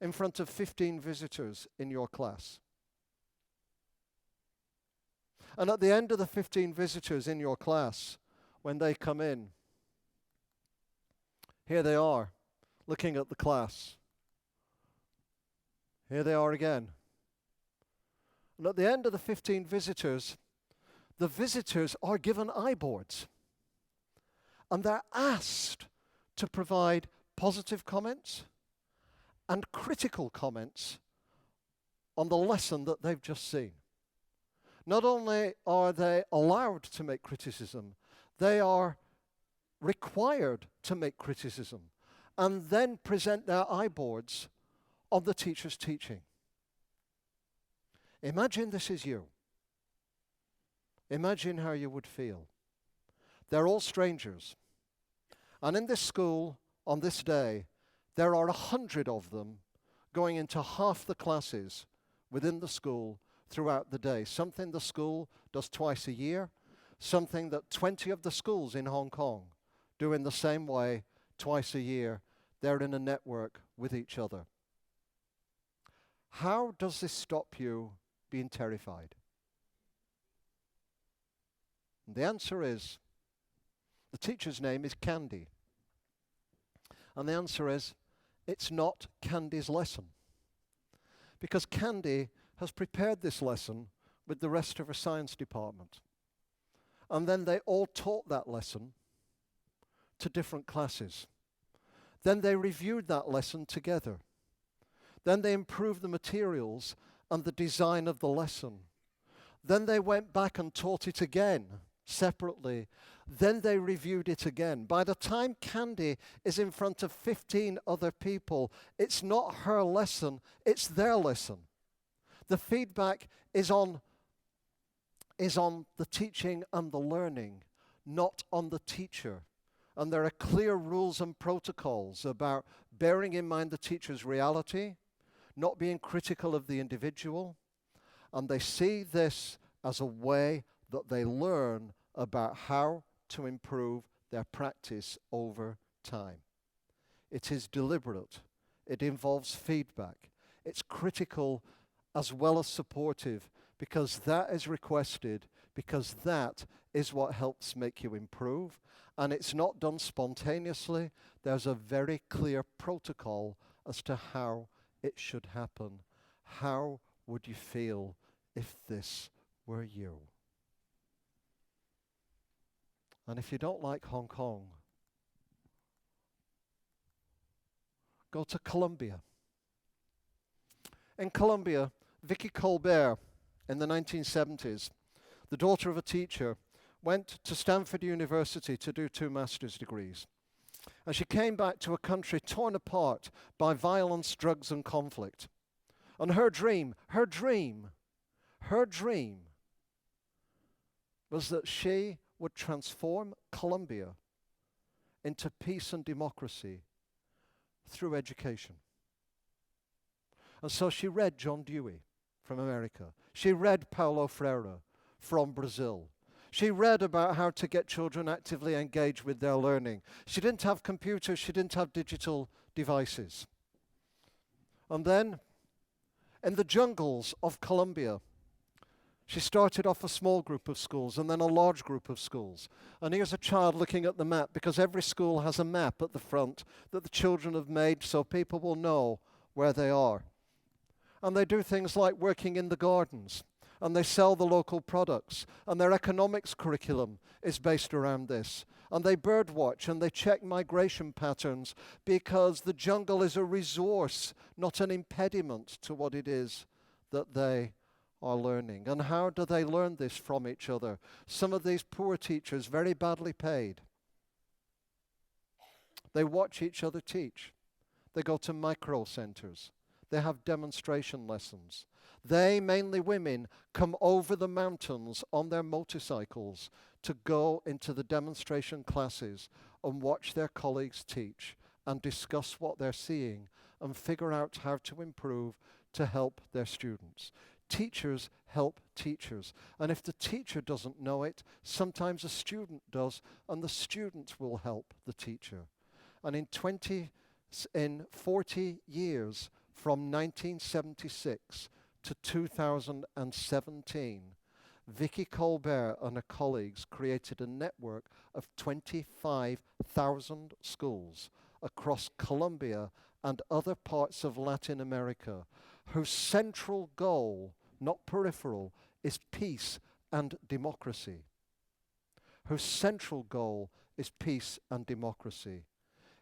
in front of 15 visitors in your class. And at the end of the 15 visitors in your class, when they come in, here they are, looking at the class. Here they are again, And at the end of the 15 visitors, the visitors are given iBoards. And they're asked to provide positive comments and critical comments on the lesson that they've just seen. Not only are they allowed to make criticism, they are required to make criticism and then present their iBoards on the teacher's teaching. Imagine this is you. Imagine how you would feel. They're all strangers. And in this school, on this day, there are 100 of them going into half the classes within the school throughout the day. Something the school does twice a year, something that 20 of the schools in Hong Kong do in the same way twice a year. They're in a network with each other. How does this stop you being terrified? And the answer is, the teacher's name is Candy. And the answer is, it's not Candy's lesson. Because Candy has prepared this lesson with the rest of her science department. And then they all taught that lesson to different classes. Then they reviewed that lesson together. Then they improved the materials and the design of the lesson. Then they went back and taught it again, separately. Then they reviewed it again. By the time Candy is in front of 15 other people, it's not her lesson, it's their lesson. The feedback is on the teaching and the learning, not on the teacher. And there are clear rules and protocols about bearing in mind the teacher's reality, not being critical of the individual, and they see this as a way that they learn about how to improve their practice over time. It is deliberate. It involves feedback. It's critical as well as supportive, because that is requested, because that is what helps make you improve. And it's not done spontaneously. There's a very clear protocol as to how it should happen. How would you feel if this were you? And if you don't like Hong Kong, go to Colombia. In Colombia, Vicky Colbert, in the 1970s, the daughter of a teacher, went to Stanford University to do 2 master's degrees. And she came back to a country torn apart by violence, drugs, and conflict. And her dream was that she would transform Colombia into peace and democracy through education. And so she read John Dewey from America. She read Paulo Freire from Brazil. She read about how to get children actively engaged with their learning. She didn't have computers, she didn't have digital devices. And then, in the jungles of Colombia, she started off a small group of schools and then a large group of schools. And here's a child looking at the map, because every school has a map at the front that the children have made so people will know where they are. And they do things like working in the gardens, and they sell the local products, and their economics curriculum is based around this. And they bird watch and they check migration patterns, because the jungle is a resource, not an impediment to what it is that they are learning. And how do they learn this from each other? Some of these poor teachers, very badly paid, they watch each other teach. They go to micro centers. They have demonstration lessons. They, mainly women, come over the mountains on their motorcycles to go into the demonstration classes and watch their colleagues teach and discuss what they're seeing and figure out how to improve to help their students. Teachers help teachers. And if the teacher doesn't know it, sometimes a student does, and the student will help the teacher. And in 40 years, from 1976 to 2017, Vicky Colbert and her colleagues created a network of 25,000 schools across Colombia and other parts of Latin America, whose central goal not peripheral, is peace and democracy. Her central goal is peace and democracy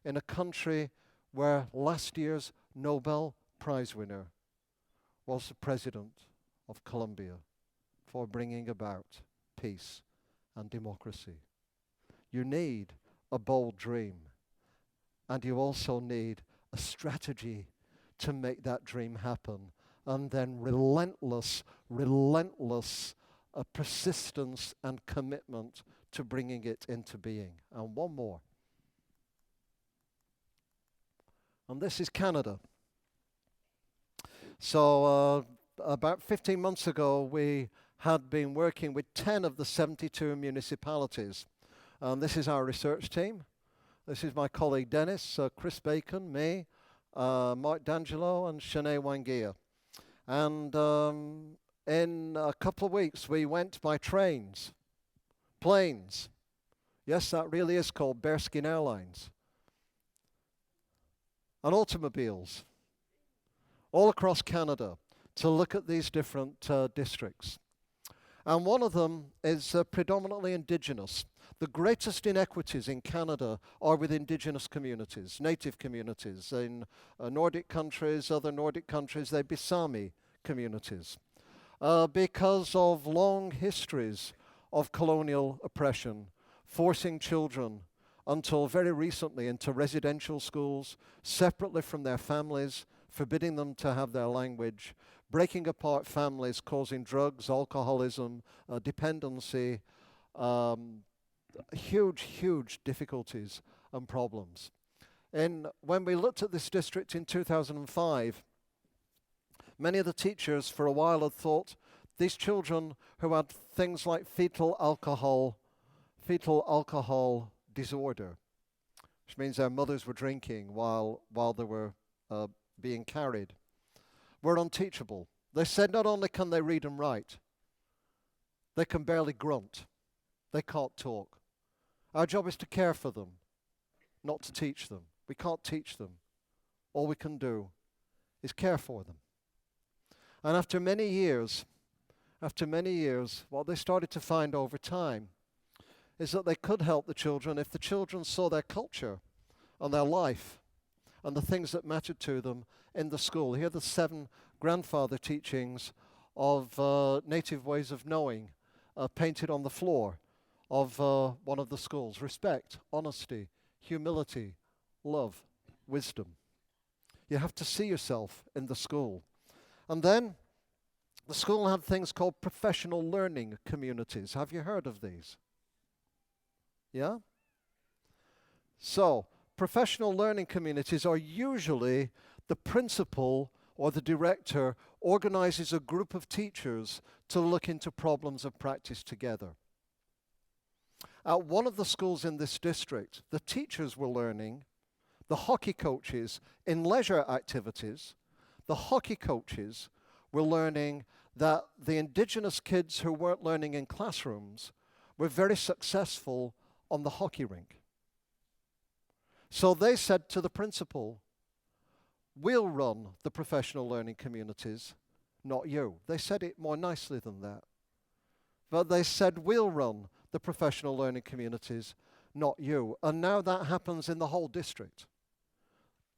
in a country where last year's Nobel Prize winner was the President of Colombia for bringing about peace and democracy. You need a bold dream, and you also need a strategy to make that dream happen, and then relentless persistence and commitment to bringing it into being. And one more. And this is Canada. So about 15 months ago, we had been working with 10 of the 72 municipalities. And this is our research team. This is my colleague Dennis, Chris Bacon, me, Mark D'Angelo, and Shanae Wangia. And in a couple of weeks, we went by trains, planes. Yes, that really is called Bearskin Airlines. And automobiles, all across Canada, to look at these different districts. And one of them is predominantly Indigenous. The greatest inequities in Canada are with Indigenous communities, native communities. In Nordic countries, other Nordic countries, they'd be Sami communities. Because of long histories of colonial oppression, forcing children until very recently into residential schools, separately from their families, forbidding them to have their language, breaking apart families, causing drugs, alcoholism, dependency, huge difficulties and problems. When we looked at this district in 2005, many of the teachers for a while had thought these children who had things like fetal alcohol disorder, which means their mothers were drinking while they were being carried, were unteachable. They said not only can they read and write, they can barely grunt. They can't talk. Our job is to care for them, not to teach them. We can't teach them. All we can do is care for them. And after many years, what they started to find over time is that they could help the children if the children saw their culture and their life and the things that mattered to them in the school. Here are the 7 grandfather teachings of native ways of knowing painted on the floor of one of the schools. Respect, honesty, humility, love, wisdom. You have to see yourself in the school. And then the school had things called professional learning communities. Have you heard of these? Yeah? So, professional learning communities are usually the principal or the director organizes a group of teachers to look into problems of practice together. At one of the schools in this district, the teachers were learning, the hockey coaches in leisure activities, the hockey coaches were learning that the Indigenous kids who weren't learning in classrooms were very successful on the hockey rink. So they said to the principal, we'll run the professional learning communities, not you. They said it more nicely than that. But they said, we'll run the professional learning communities, not you. And now that happens in the whole district.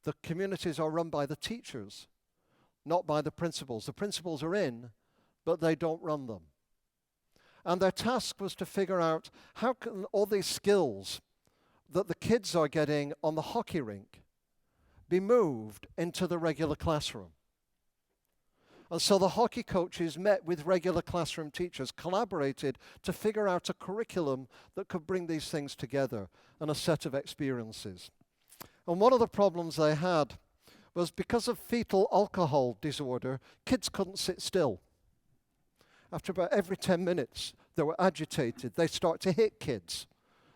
The communities are run by the teachers, not by the principals. The principals are in, but they don't run them. And their task was to figure out how can all these skills that the kids are getting on the hockey rink be moved into the regular classroom. And so the hockey coaches met with regular classroom teachers, collaborated to figure out a curriculum that could bring these things together and a set of experiences. And one of the problems they had was because of fetal alcohol disorder, kids couldn't sit still. After about every 10 minutes, they were agitated. They start to hit kids.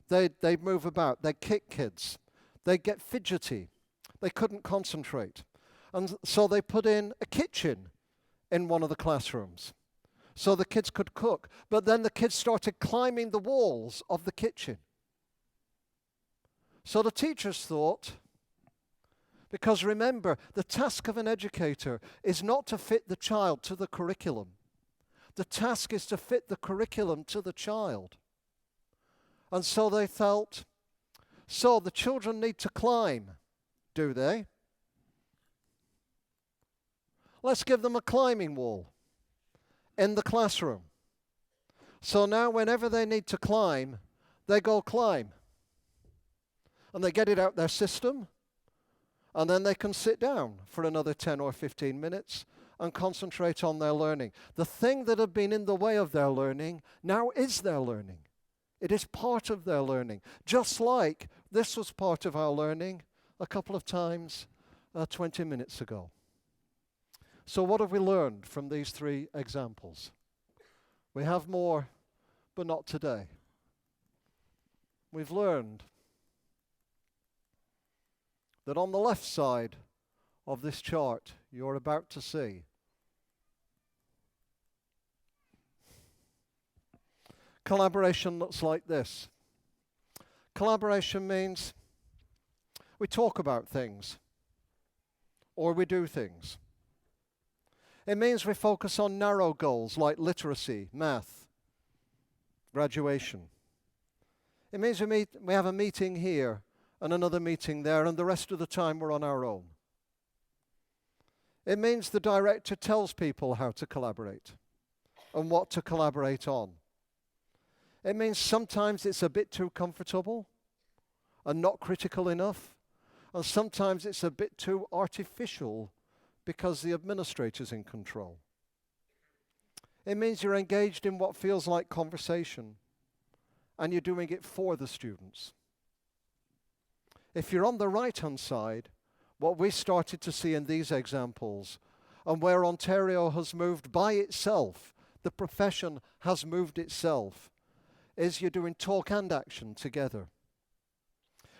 They'd move about. They'd kick kids. They'd get fidgety. They couldn't concentrate. And so they put in a kitchen in one of the classrooms so the kids could cook. But then the kids started climbing the walls of the kitchen. So the teachers thought, because remember, the task of an educator is not to fit the child to the curriculum. The task is to fit the curriculum to the child. And so they felt, so the children need to climb, do they? Let's give them a climbing wall in the classroom. So now whenever they need to climb, they go climb. And they get it out their system, and then they can sit down for another 10 or 15 minutes and concentrate on their learning. The thing that had been in the way of their learning now is their learning. It is part of their learning, just like this was part of our learning a couple of times 20 minutes ago. So what have we learned from these three examples? We have more, but not today. We've learned that on the left side of this chart you're about to see, collaboration looks like this. Collaboration means we talk about things or we do things. It means we focus on narrow goals like literacy, math, graduation. It means we have a meeting here and another meeting there, and the rest of the time we're on our own. It means the director tells people how to collaborate and what to collaborate on. It means sometimes it's a bit too comfortable and not critical enough, and sometimes it's a bit too artificial because the administrator's in control. It means you're engaged in what feels like conversation, and you're doing it for the students. If you're on the right-hand side, what we started to see in these examples, and where Ontario has moved by itself, the profession has moved itself, is you're doing talk and action together.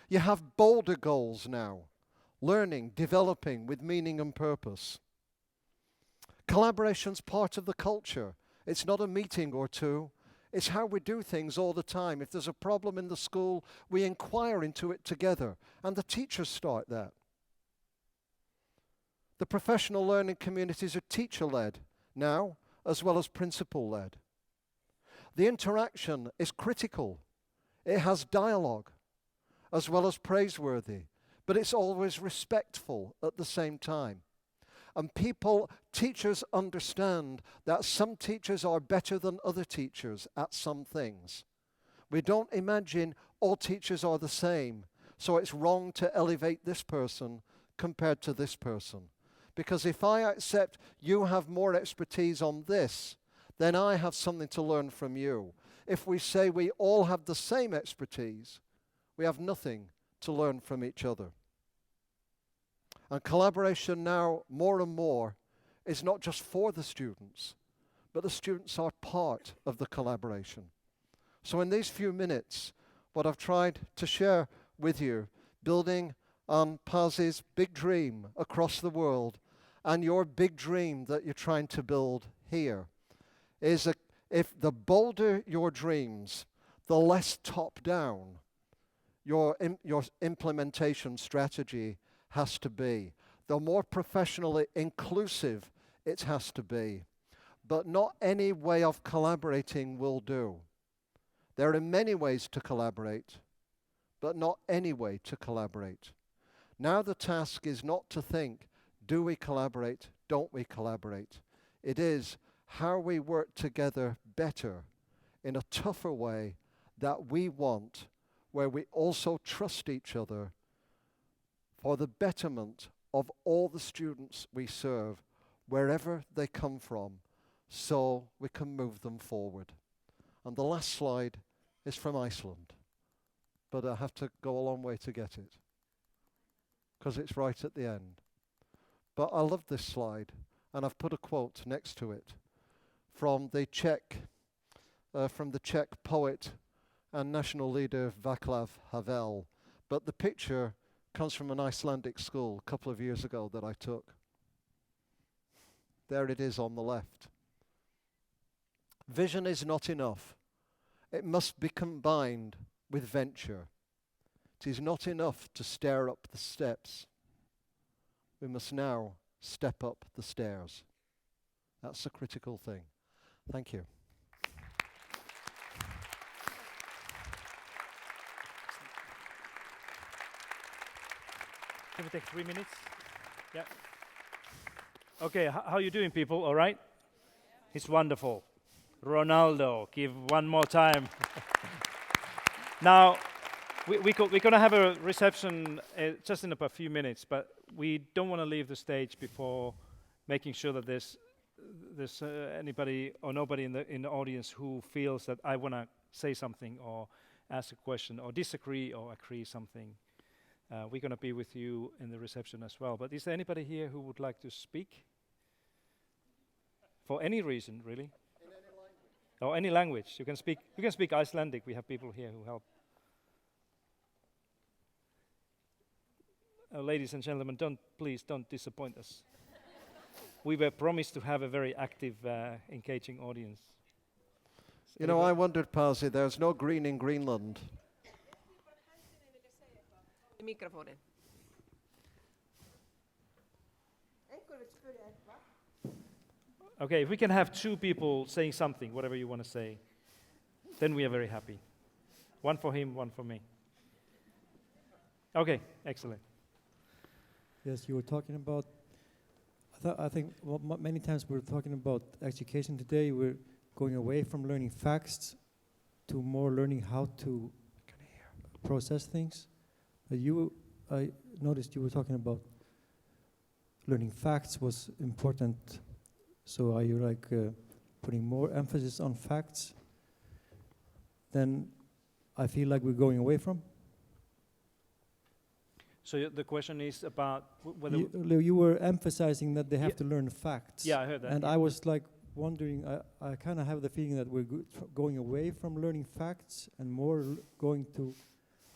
You have bolder goals now, learning, developing with meaning and purpose. Collaboration's part of the culture. It's not a meeting or two. It's how we do things all the time. If there's a problem in the school, we inquire into it together, and the teachers start that. The professional learning communities are teacher-led now, as well as principal-led. The interaction is critical. It has dialogue, as well as praiseworthy, but it's always respectful at the same time. And teachers understand that some teachers are better than other teachers at some things. We don't imagine all teachers are the same, so it's wrong to elevate this person compared to this person. Because if I accept you have more expertise on this, then I have something to learn from you. If we say we all have the same expertise, we have nothing to learn from each other. And collaboration now, more and more, is not just for the students, but the students are part of the collaboration. So in these few minutes, what I've tried to share with you, building on Pasi's big dream across the world, and your big dream that you're trying to build here, is if the bolder your dreams, the less top-down your implementation strategy has to be, the more professionally inclusive it has to be. But not any way of collaborating will do. There are many ways to collaborate, but not any way to collaborate. Now the task is not to think, do we collaborate, don't we collaborate? It is how we work together better in a tougher way that we want, where we also trust each other for the betterment of all the students we serve, wherever they come from, so we can move them forward. And the last slide is from Iceland, but I have to go a long way to get it, because it's right at the end. But I love this slide, and I've put a quote next to it from the Czech poet and national leader Václav Havel. But the picture comes from an Icelandic school a couple of years ago that I took. There it is on the left. Vision is not enough. It must be combined with venture. It is not enough to stare up the steps. We must now step up the stairs. That's a critical thing. Thank you. Can we take 3 minutes? Yeah. Okay, how you doing, people? All right? It's wonderful. Ronaldo, give one more time. Now, we're going to have a reception just in a few minutes, but we don't want to leave the stage before making sure that there's anybody or nobody in the audience who feels that I want to say something or ask a question or disagree or agree something. We're going to be with you in the reception as well. But is there anybody here who would like to speak? For any reason, really? In any language. Or any language. You can speak Icelandic. We have people here who help. Ladies and gentlemen, please don't disappoint us. We were promised to have a very active, engaging audience. You know, I wondered, Pasi, there's no green in Greenland. Mikrofónin. Okay, if we can have two people saying something, whatever you want to say, then we are very happy. One for him, one for me. Okay, excellent. Yes, you were talking about, I think many times we're talking about education today. We're going away from learning facts to more learning how to process things. I noticed you were talking about learning facts was important. So are you like putting more emphasis on facts than I feel like we're going away from? So the question is about whether... You were emphasizing that they have to learn facts. Yeah, I heard that. And I was like wondering, I kind of have the feeling that we're going away from learning facts and more going to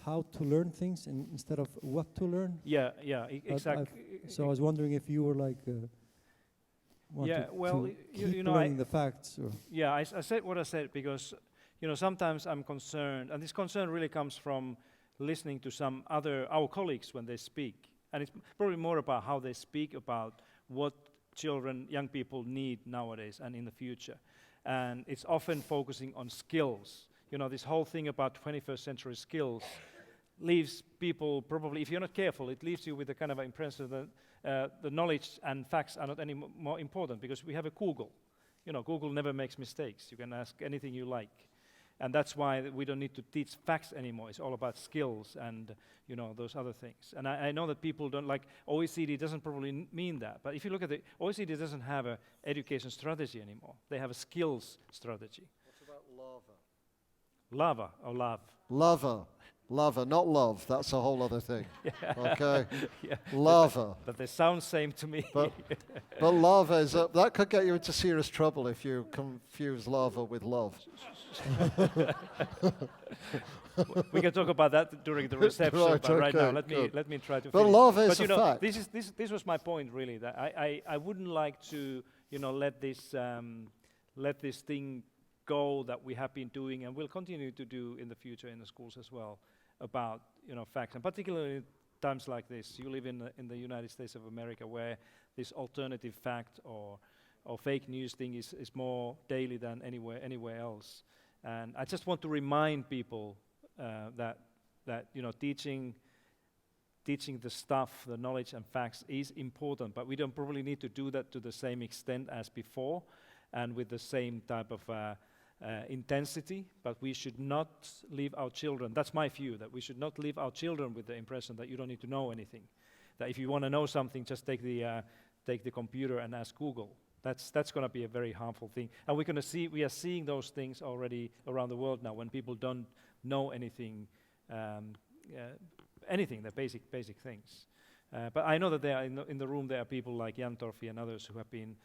how to learn things instead of what to learn. Yeah, exactly. So I was wondering if you were like... you know, learning the facts. Or yeah, I said what I said because, you know, sometimes I'm concerned, and this concern really comes from listening to our colleagues when they speak, and it's probably more about how they speak about what children, young people need nowadays and in the future, and it's often focusing on skills. You know, this whole thing about 21st century skills leaves people probably, if you're not careful, it leaves you with a kind of impression that the knowledge and facts are not any more important because we have a Google. You know, Google never makes mistakes. You can ask anything you like. And that's why we don't need to teach facts anymore. It's all about skills and, you know, those other things. And I know that people don't like, OECD doesn't probably mean that. But if you look at OECD doesn't have an education strategy anymore. They have a skills strategy. What about lava? Lava or love? Lava. Lava, not love. That's a whole other thing. Okay? Yeah. Lava. But they sound same to me. But lava is, that could get you into serious trouble if you confuse lava with love. We can talk about that during the reception, Right, but right now, okay, let me try to But finish. lava is But you a know, fact. this was my point really, that I wouldn't like to, you know, let this thing go that we have been doing and will continue to do in the future in the schools as well, about, you know, facts, and particularly in times like this. You live in the United States of America, where this alternative fact or fake news thing is more daily than anywhere else. And I just want to remind people that you know, teaching the stuff, the knowledge and facts is important, but we don't probably need to do that to the same extent as before and with the same type of intensity, but we should not leave our children, that's my view, that we should not leave our children with the impression that you don't need to know anything. That if you want to know something, just take the computer and ask Google. That's going to be a very harmful thing. And we are seeing those things already around the world now, when people don't know anything, the basic things. But I know that there are in the room there are people like Jan Torfi and others who have been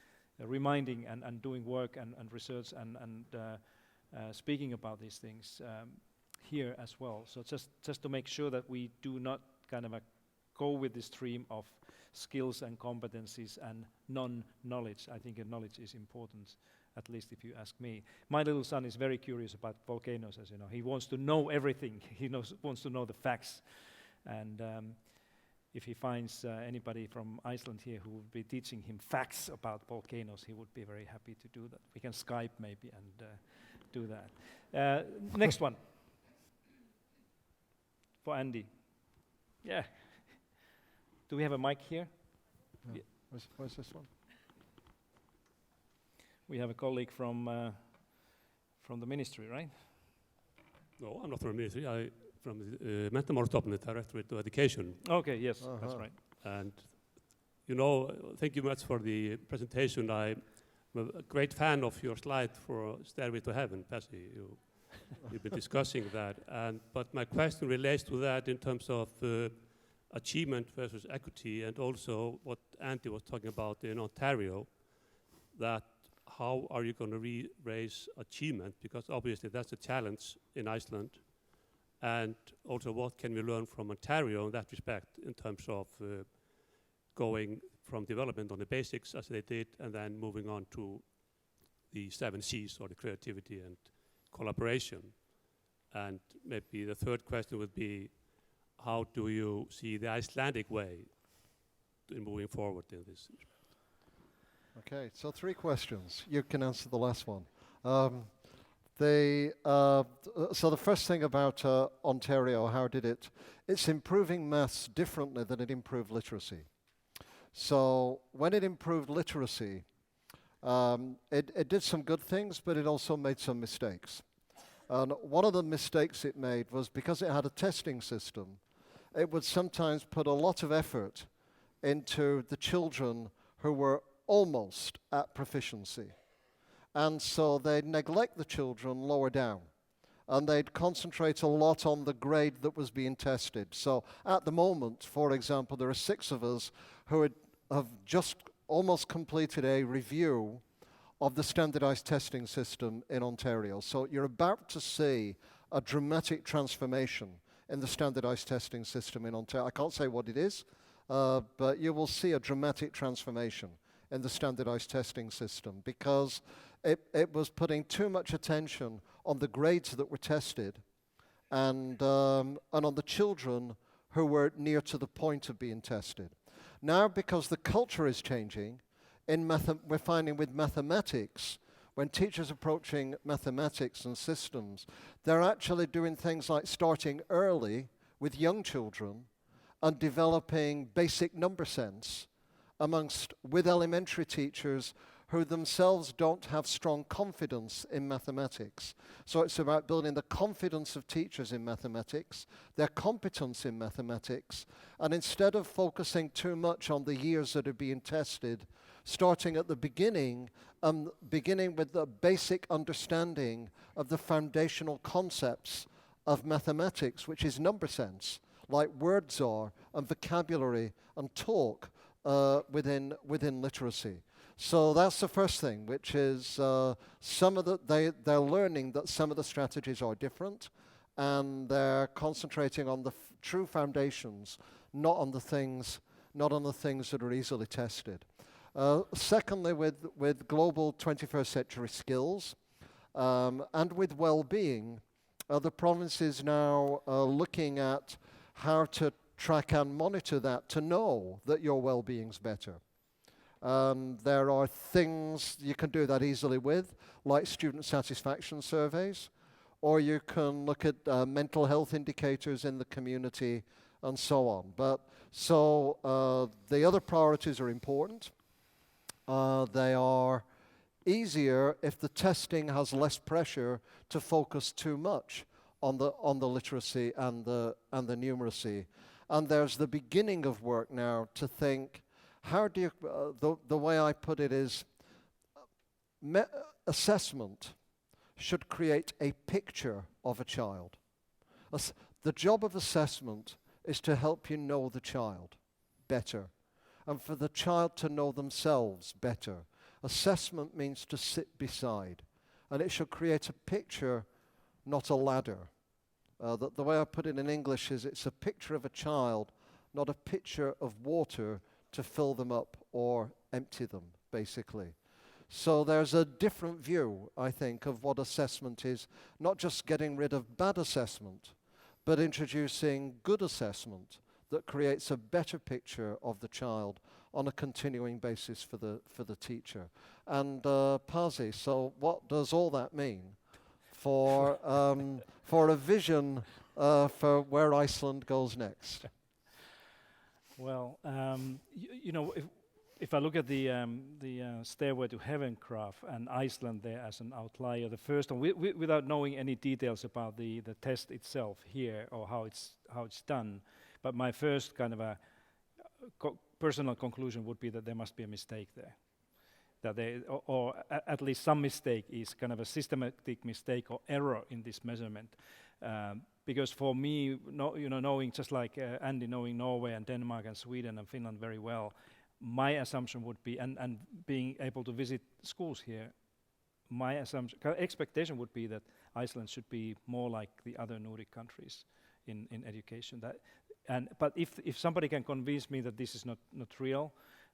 reminding and doing work and research and speaking about these things here as well. So just to make sure that we do not kind of go with the stream of skills and competencies and non-knowledge. I think knowledge is important, at least if you ask me. My little son is very curious about volcanoes, as you know. He wants to know everything. He wants to know the facts. And if he finds anybody from Iceland here who would be teaching him facts about volcanoes, he would be very happy to do that. We can Skype maybe and do that. Next one. For Andy. Yeah. Do we have a mic here? Yeah. Where's this one? We have a colleague from the ministry, right? No, I'm not from the ministry. I'm from the menntamál, Directorate of Education. Okay, yes, that's right. And, you know, thank you much for the presentation. I'm a great fan of your slide for Stairway to Heaven, Pasi. You've been discussing that. But my question relates to that in terms of achievement versus equity, and also what Andy was talking about in Ontario, that how are you going to raise achievement? Because obviously that's a challenge in Iceland. And also what can we learn from Ontario in that respect in terms of going from development on the basics as they did and then moving on to the 7 C's, or the creativity and collaboration. And maybe the third question would be, how do you see the Icelandic way in moving forward in this? Okay, so 3 questions. You can answer the last one. So the first thing about Ontario, how did it? It's improving maths differently than it improved literacy. So when it improved literacy, it did some good things, but it also made some mistakes. And one of the mistakes it made was because it had a testing system, it would sometimes put a lot of effort into the children who were almost at proficiency. And so they'd neglect the children lower down. And they'd concentrate a lot on the grade that was being tested. So at the moment, for example, there are 6 of us who have just almost completed a review of the standardized testing system in Ontario. So you're about to see a dramatic transformation in the standardized testing system in Ontario. I can't say what it is, but you will see a dramatic transformation in the standardized testing system, because it was putting too much attention on the grades that were tested and on the children who were near to the point of being tested. Now, because the culture is changing, we're finding with mathematics, when teachers are approaching mathematics and systems, they're actually doing things like starting early with young children and developing basic number sense with elementary teachers who themselves don't have strong confidence in mathematics. So it's about building the confidence of teachers in mathematics, their competence in mathematics, and instead of focusing too much on the years that are being tested, starting at the beginning with the basic understanding of the foundational concepts of mathematics, which is number sense, like words are, and vocabulary and talk within literacy. So that's the first thing, which is they're learning that some of the strategies are different, and they're concentrating on the true foundations, not on the things that are easily tested. Secondly, with global 21st century skills and with well-being, the province is now looking at how to track and monitor that to know that your well-being's better. There are things you can do that easily with, like student satisfaction surveys, or you can look at mental health indicators in the community and so on. The other priorities are important. They are easier if the testing has less pressure to focus too much on the literacy and the numeracy. And there's the beginning of work now to think, how do you, the way I put it is, assessment should create a picture of a child. The job of assessment is to help you know the child better, and for the child to know themselves better. Assessment means to sit beside, and it should create a picture, not a ladder. The way I put it in English is, it's a picture of a child, not a picture of water to fill them up or empty them, basically. So there's a different view, I think, of what assessment is, not just getting rid of bad assessment, but introducing good assessment that creates a better picture of the child on a continuing basis for the teacher. And Pasi, so what does all that mean for a vision for where Iceland goes next? Well, you know, if I look at the Stairway to Heaven graph and Iceland there as an outlier, the first one, without knowing any details about the test itself here or how it's done, but my first kind of a personal conclusion would be that there must be a mistake there, that or at least some mistake is kind of a systematic mistake or error in this measurement. Because for me, knowing just like Andy, knowing Norway and Denmark and Sweden and Finland very well, my assumption would be, and being able to visit schools here, my expectation would be that Iceland should be more like the other Nordic countries in education. But if somebody can convince me that this is not real,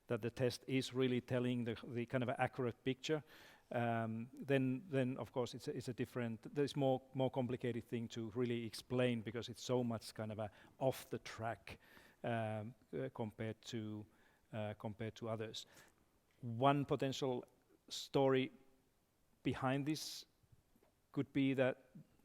that the test is really telling the kind of accurate picture, then of course it's a different, there's more complicated thing to really explain, because it's so much kind of a off the track compared to others. One potential story behind this could be that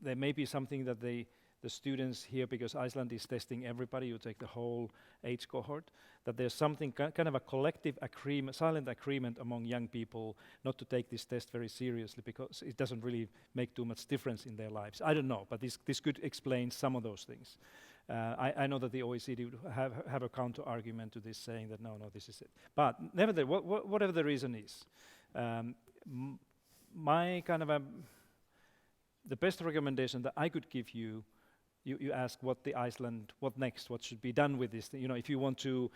there may be something that the students here, because Iceland is testing everybody, you take the whole age cohort, that there's something kind of a collective agreement, silent agreement among young people not to take this test very seriously, because it doesn't really make too much difference in their lives. I don't know, but this could explain some of those things. I know that the OECD would have a counter argument to this, saying that no, this is it. But nevertheless, whatever the reason is, my kind of the best recommendation that I could give you. You ask what next, what should be done with this. You know, if you want to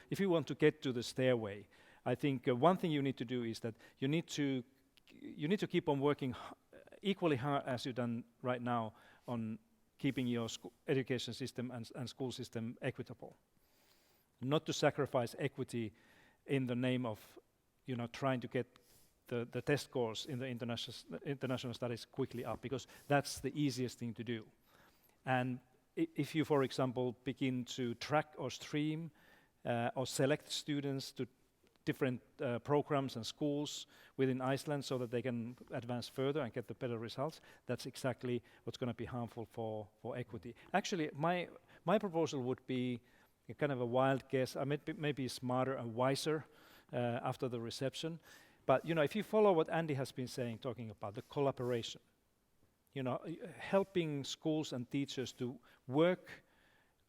get to the stairway, I think one thing you need to do is that you need to keep on working equally hard as you've done right now on keeping your education system and school system equitable. Not to sacrifice equity in the name of, trying to get the test scores in the international studies quickly up, because that's the easiest thing to do. And if you, for example, begin to track or stream or select students to different programs and schools within Iceland so that they can advance further and get the better results, that's exactly what's going to be harmful for equity. Actually, my proposal would be a kind of a wild guess. I maybe smarter and wiser after the reception. But if you follow what Andy has been saying, talking about the collaboration, helping schools and teachers to work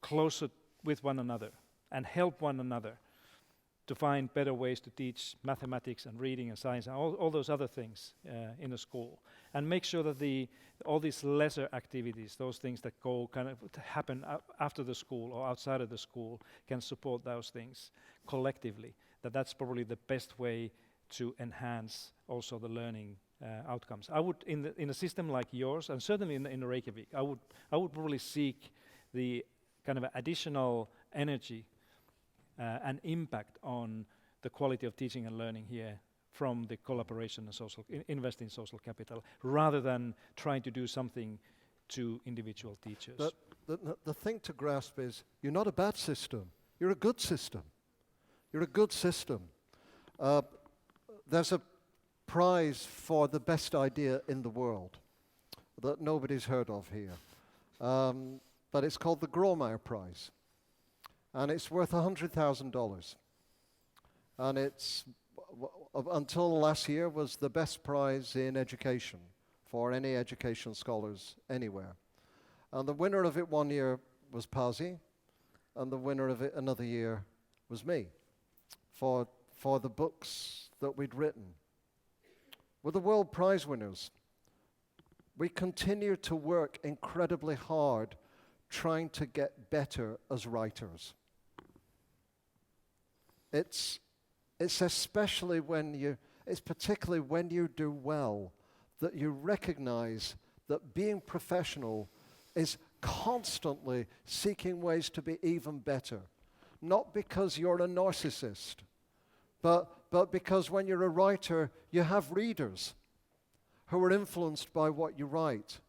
closer with one another and help one another to find better ways to teach mathematics and reading and science and all those other things in a school, and make sure that all these lesser activities, those things that go kind of to happen after the school or outside of the school, can support those things collectively. That's probably the best way to enhance also the learning outcomes. I would, in a system like yours, and certainly in Reykjavik, I would probably seek the kind of additional energy and impact on the quality of teaching and learning here from the collaboration and invest in social capital, rather than trying to do something to individual teachers. The thing to grasp is, you're not a bad system. You're a good system. You're a good system. There's a prize for the best idea in the world that nobody's heard of here. But it's called the Gromeyer Prize. And it's worth $100,000. And it's, until last year, was the best prize in education for any education scholars anywhere. And the winner of it one year was Pasi, and the winner of it another year was me, for the books that we'd written. We're the World Prize winners. We continue to work incredibly hard trying to get better as writers. It's particularly when you do well that you recognize that being professional is constantly seeking ways to be even better. Not because you're a narcissist, but because when you're a writer, you have readers who are influenced by what you write.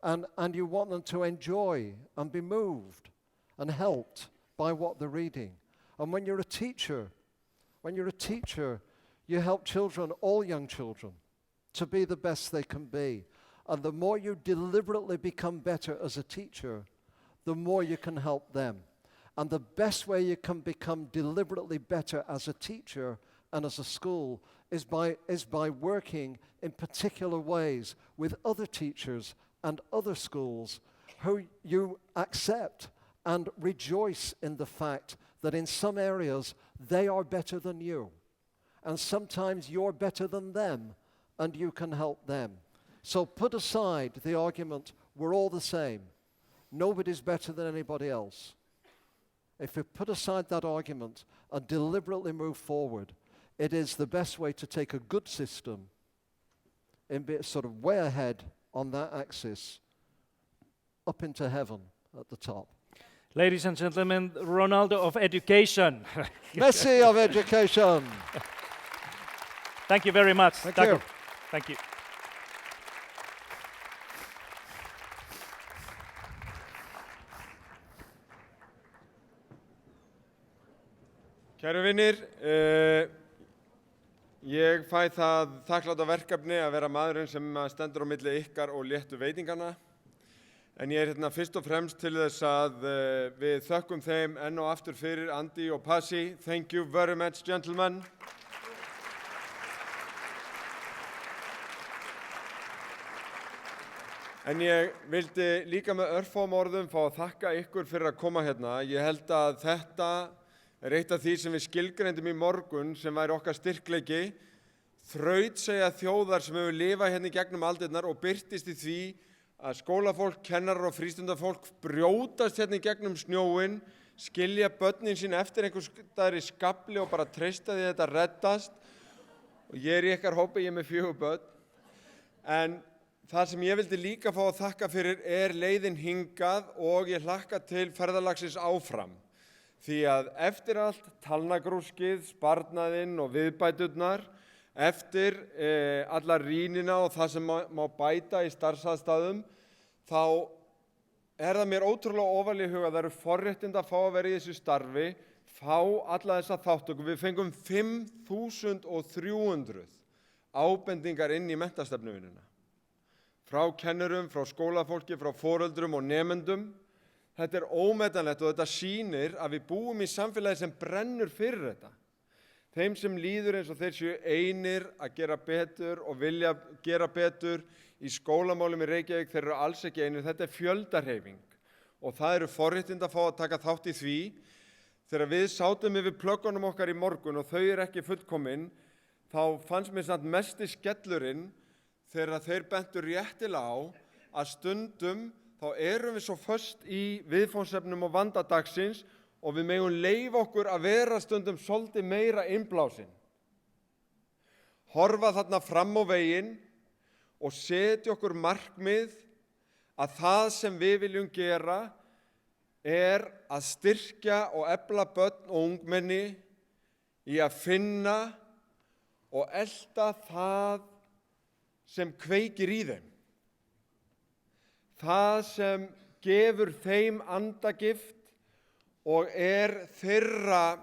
And you want them to enjoy and be moved and helped by what they're reading. And when you're a teacher, you help children, all young children, to be the best they can be. And the more you deliberately become better as a teacher, the more you can help them. And the best way you can become deliberately better as a teacher and as a school is by working in particular ways with other teachers and other schools who you accept and rejoice in the fact that in some areas they are better than you. And sometimes you're better than them and you can help them. So put aside the argument, we're all the same. Nobody's better than anybody else. If you put aside that argument and deliberately move forward, it is the best way to take a good system and be sort of way ahead on that axis up into heaven at the top. Ladies and gentlemen, Ronaldo of education. Messi of education. Thank you very much. Thank you. Thank you. Kæru vinir, ég fæ það þakkláta verkefni að vera maðurinn sem stendur á milli ykkar og léttu veitingana. En ég hérna fyrst og fremst til þess að við þökkum þeim enn og aftur fyrir Andy og Pasi. Thank you very much, gentlemen. En ég vildi líka með örfáum orðum fá að þakka ykkur fyrir að koma hérna. Ég held að þetta er eitt af því sem við skilgreindum í morgun sem væri okkar styrkleiki, þrautsegja þjóðar sem hefur lifað hérna í gegnum aldirnar og birtist í því að skólafólk, kennarar og frístundafólk brjótast hérna í gegnum snjóinn, skilja börnin sín eftir einhvers staðar í skafli og bara treysta því að þetta reddast. Og ég í ykkar hópi, ég með 4 börn. En það sem ég vildi líka fá að þakka fyrir leiðin hingað og ég hlakka til ferðalagsins áfram. Því að eftir allt talnagrúskið, sparnaðinn og viðbæturnar, eftir alla rýnina og það sem má bæta í starfsaðstæðum, þá það mér ótrúlega ofarlega í huga. Það eru forréttindi að fá að vera í þessu starfi, fá alla þessa þáttöku. Við fengum 5.300 ábendingar inn í menntastefnuvinnuna. Frá kennurum, frá skólafólki, frá foreldrum og nemendum. Þetta er ómetanlegt og þetta sýnir að við búum í samfélagi sem brennur fyrir þetta. Þeim sem líður eins og þeir séu einir að gera betur og vilja gera betur í skólamálum í Reykjavík, þeir eru alls ekki einir. Þetta er fjöldahreyfing og það eru forréttindi að fá að taka þátt í því. Þegar við sátum yfir plöggunum okkar í morgun og þau eru ekki fullkomin, þá fannst mér samt mesti skellurinn þegar þeir bentu réttilega á að stundum þá erum við svo föst í viðfangsefnum og vandadagsins og við megum leyfa okkur að vera stundum svolítið meira innblásin. Horfa þarna fram á veginn og setja okkur markmið að það sem við viljum gera að styrkja og efla börn og ungmenni í að finna og elta það sem kveikir í þeim. Það sem gefur þeim andagift og þeirra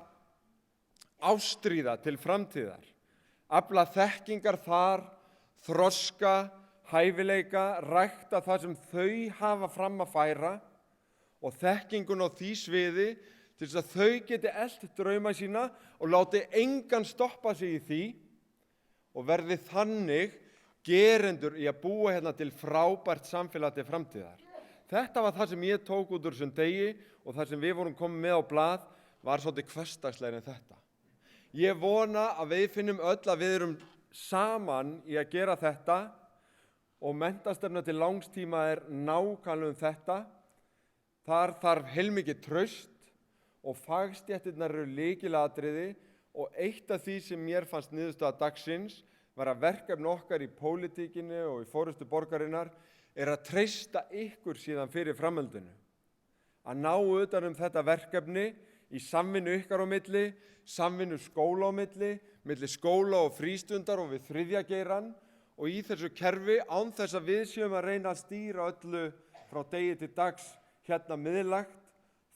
ástríða til framtíðar. Afla þekkingar þar, þroska, hæfileika, rækta það sem þau hafa fram að færa og þekkingun á því sviði til þess að þau geti elt drauma sína og láti engan stoppa sig í því og verði þannig gerendur í að búa hérna til frábært samfélag til framtíðar. Þetta var það sem ég tók út úr þessum degi og það sem við vorum komið með á blað var svolítið hversdagslegri en þetta. Ég vona að við finnum öll að við erum saman í að gera þetta og menntastefna til langs tíma nákvæmlega þetta. Þar þarf heilmikið traust og fagstéttirnar eru lykilatriði og eitt af því sem mér fannst niðurstaða dagsins var að verkefni okkar í pólitíkinni og í forystu borgarinnar að treysta ykkur síðan fyrir framhaldinu. Að ná utan þetta verkefni í samvinnu ykkar á milli, samvinnu skóla á milli skóla og frístundar og við þriðja geirann og í þessu kerfi án þess að við séum að reyna að stýra öllu frá degi til dags hérna miðlægt,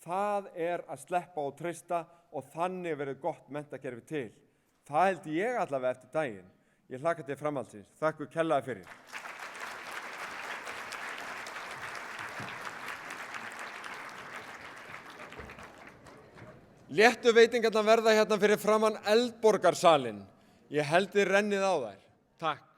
Það að sleppa og treysta og þannig verður gott menntakerfi til. Það held ég allavega eftir daginn. Ég hlakka til framhaldsins. Þakku kærlega fyrir. Léttu veitingarnar verða hérna fyrir framan Eldborgarsalinn. Ég held þið rennið á þær. Takk.